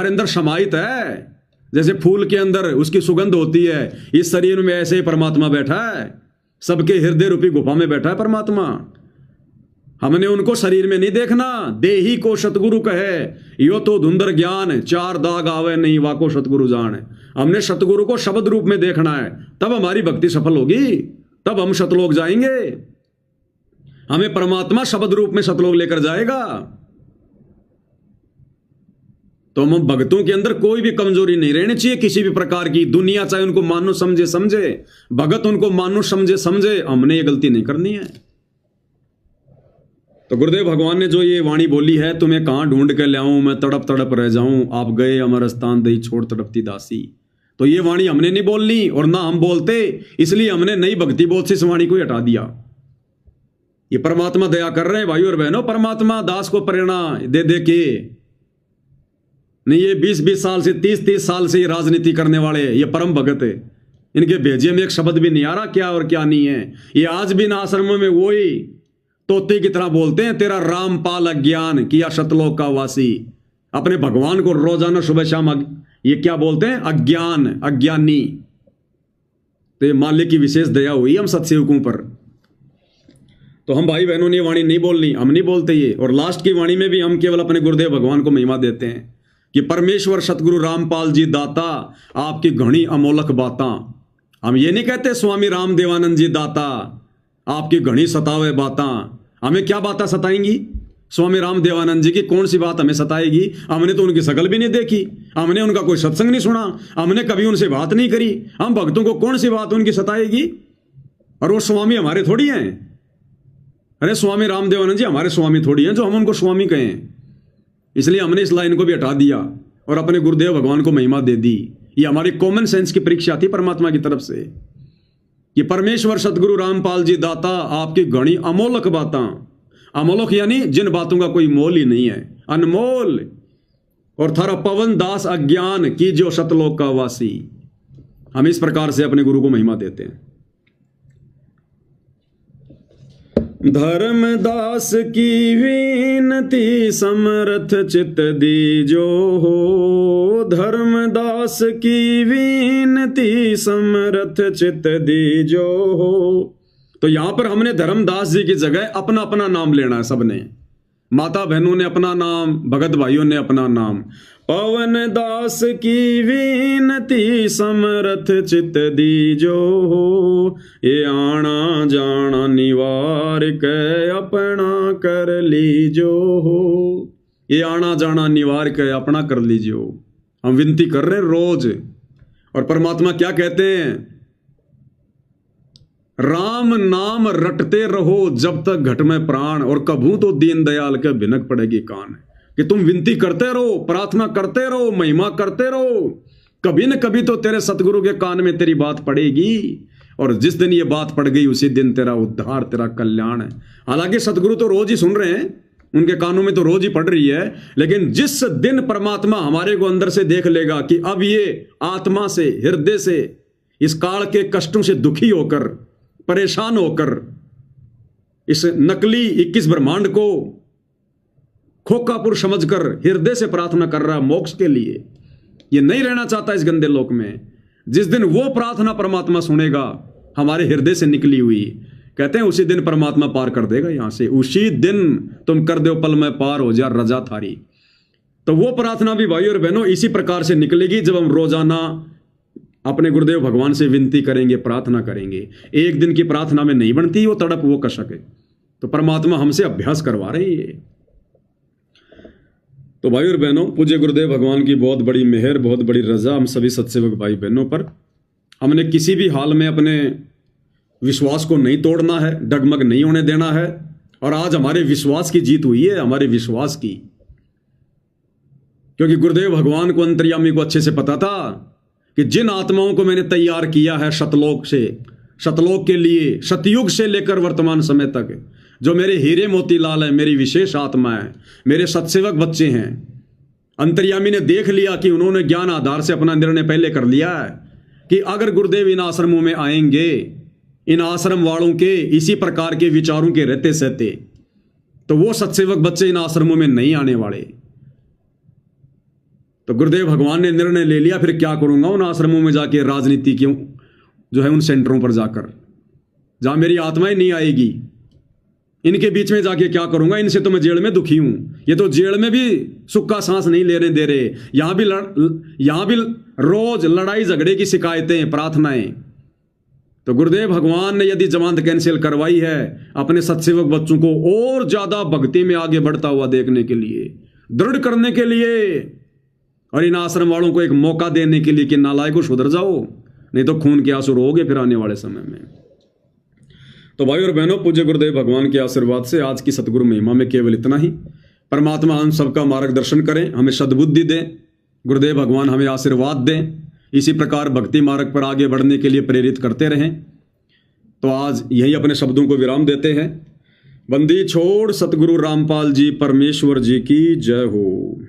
अंदर समाहित है। जैसे फूल के अंदर उसकी सुगंध होती है, इस शरीर में ऐसे ही परमात्मा बैठा है। सबके हृदय रूपी गुफा में बैठा है परमात्मा। हमने उनको शरीर में नहीं देखना। देही को सतगुरु कहे, यो तो धुंधर ज्ञान, चार दाग आवे नहीं वाको सतगुरु जान। हमने सतगुरु को शब्द रूप में देखना है, तब हमारी भक्ति सफल होगी, तब हम सतलोक जाएंगे। हमें परमात्मा शब्द रूप में सतलोक लेकर जाएगा। तो हम भक्तों के अंदर कोई भी कमजोरी नहीं रहनी चाहिए किसी भी प्रकार की। दुनिया चाहे उनको मानो समझे, भगत उनको मानो समझे, हमने ये गलती नहीं करनी है। तो गुरुदेव भगवान ने जो ये वाणी बोली है, तुम्हें कहां ढूंढ के लाऊं, मैं तड़प तड़प रह जाऊं, आप गए अमर स्थान दही छोड़ तड़पती दासी। तो ये वाणी हमने नहीं बोलनी, और ना हम बोलते, इसलिए हमने नई भक्ति बोध से इस वाणी को हटा दिया। ये परमात्मा दया कर रहे हैं भाई और बहनों। परमात्मा दास को प्रेरणा दे दे के नहीं, ये 20-20 साल से 30-30 साल से ये राजनीति करने वाले, ये परम भगत है, इनके भेजे में एक शब्द भी नहीं आ रहा क्या और क्या नहीं है। ये आज भी ना आश्रमों में वही तोते की तरह बोलते हैं, तेरा रामपाल अज्ञान किया सतलोक का वासी। अपने भगवान को रोजाना सुबह शाम ये क्या बोलते हैं? अज्ञान, अज्ञानी। तो ये मालिक की विशेष दया हुई हम सत्सेवकों पर। तो हम भाई बहनों ने वाणी नहीं बोलनी, हम नहीं बोलते ये। और लास्ट की वाणी में भी हम केवल अपने गुरुदेव भगवान को महिमा देते हैं कि परमेश्वर सतगुरु रामपाल जी दाता, आपकी घनी अमोलक बातां। हम ये नहीं कहते स्वामी राम देवानंद जी दाता, आपकी घनी सतावे बातां। हमें क्या बातें सताएंगी? स्वामी राम देवानंद जी की कौन सी बात हमें सताएगी? हमने तो उनकी शकल भी नहीं देखी, हमने उनका कोई सत्संग नहीं सुना, हमने कभी उनसे बात नहीं करी। हम भक्तों को कौन सी बात उनकी सताएगी? और वो स्वामी हमारे थोड़ी हैं। अरे स्वामी राम देवानंद जी हमारे स्वामी थोड़ी हैं जो हम उनको स्वामी कहें। इसलिए हमने इस लाइन को भी हटा दिया और अपने गुरुदेव भगवान को महिमा दे दी। ये हमारी कॉमन सेंस की परीक्षा थी परमात्मा की तरफ से कि परमेश्वर सतगुरु रामपाल जी दाता आपकी घणी अमोलक बातां, अमोलक यानी जिन बातों का कोई मोल ही नहीं है, अनमोल, और थारा पवन दास अज्ञान की जो सतलोक का वासी। हम इस प्रकार से अपने गुरु को महिमा देते हैं। धर्मदास की विनती समर्थ चित दीजो हो, धर्मदास की विनती समर्थ चित दीजो हो। तो यहां पर हमने धर्मदास जी की जगह अपना अपना नाम लेना है सबने। माता बहनों ने अपना नाम, भगत भाइयों ने अपना नाम। पवन दास की विनती समर्थ चित दीजो हो, ये आना जाना निवार के अपना कर लीजो हो। ये आना जाना निवार के अपना कर लीजियो। हम विनती कर रहे हैं रोज, और परमात्मा क्या कहते हैं? राम नाम रटते रहो जब तक घट में प्राण, और कभू तो दीन दयाल के भिनक पड़ेगी कान। कि तुम विनती करते रहो, प्रार्थना करते रहो, महिमा करते रहो, कभी न कभी तो तेरे सतगुरु के कान में तेरी बात पड़ेगी, और जिस दिन ये बात पड़ गई उसी दिन तेरा उद्धार, तेरा कल्याण है। हालांकि सतगुरु तो रोज ही सुन रहे हैं, उनके कानों में तो रोज ही पड़ रही है, लेकिन जिस दिन परमात्मा हमारे को अंदर से देख लेगा कि अब ये आत्मा से, हृदय से, इस काल के कष्टों से दुखी होकर, परेशान होकर, इस नकली 21 ब्रह्मांड को खोकापुर समझकर हृदय से प्रार्थना कर रहा मोक्ष के लिए, ये नहीं रहना चाहता इस गंदे लोक में, जिस दिन वो प्रार्थना परमात्मा सुनेगा हमारे हृदय से निकली हुई, कहते हैं उसी दिन परमात्मा पार कर देगा यहां से। उसी दिन तुम कर दो पल में पार हो जा रजा थारी। तो वो प्रार्थना भी भाइयों और बहनों इसी प्रकार से निकलेगी जब हम रोजाना अपने गुरुदेव भगवान से विनती करेंगे, प्रार्थना करेंगे। एक दिन की प्रार्थना में नहीं बनती वो तड़प, वो कशक है। तो परमात्मा हमसे अभ्यास करवा रहे हैं। तो भाई और बहनों, पूज्य गुरुदेव भगवान की बहुत बड़ी मेहर, बहुत बड़ी रजा हम सभी सत्सेवक भाई बहनों पर। हमने किसी भी हाल में अपने विश्वास को नहीं तोड़ना है, डगमग नहीं होने देना है। और आज हमारे विश्वास की जीत हुई है, हमारे विश्वास की, क्योंकि गुरुदेव भगवान को, अंतर्यामी को अच्छे से पता था कि जिन आत्माओं को मैंने तैयार किया है शतलोक से, शतलोक के लिए, सतयुग से लेकर वर्तमान समय तक, जो मेरे हीरे मोतीलाल है, मेरी विशेष आत्मा है, मेरे सत्सेवक बच्चे हैं, अंतर्यामी ने देख लिया कि उन्होंने ज्ञान आधार से अपना निर्णय पहले कर लिया है कि अगर गुरुदेव इन आश्रमों में आएंगे, इन आश्रम वालों के इसी प्रकार के विचारों के रहते सहते, तो वो सत्सेवक बच्चे इन आश्रमों में नहीं आने वाले। तो गुरुदेव भगवान ने निर्णय ले लिया, फिर क्या करूंगा उन आश्रमों में जाके, राजनीति क्यों जो है उन सेंटरों पर जाकर, जहां मेरी आत्माएं नहीं आएगी, इनके बीच में जाके क्या करूंगा? इनसे तो मैं जेल में दुखी हूं, ये तो जेल में भी सुख का सांस नहीं लेने दे रहे, यहां भी रोज लड़ाई झगड़े की शिकायतें, प्रार्थनाएं। तो गुरुदेव भगवान ने यदि जमानत कैंसिल करवाई है अपने सत्सेवक बच्चों को और ज्यादा भक्ति में आगे बढ़ता हुआ देखने के लिए, दृढ़ करने के लिए, और इन आश्रम वालों को एक मौका देने के लिए कि नालायकों सुधर जाओ, नहीं तो खून के आंसू रोगे फिर आने वाले समय में। तो भाई और बहनों, पूज्य गुरुदेव भगवान के आशीर्वाद से आज की सतगुरु महिमा में केवल इतना ही। परमात्मा हम सबका मार्गदर्शन करें, हमें सद्बुद्धि दें, गुरुदेव भगवान हमें आशीर्वाद दें, इसी प्रकार भक्ति मार्ग पर आगे बढ़ने के लिए प्रेरित करते रहें। तो आज यही अपने शब्दों को विराम देते हैं। बंदी छोड़ सतगुरु रामपाल जी परमेश्वर जी की जय हो।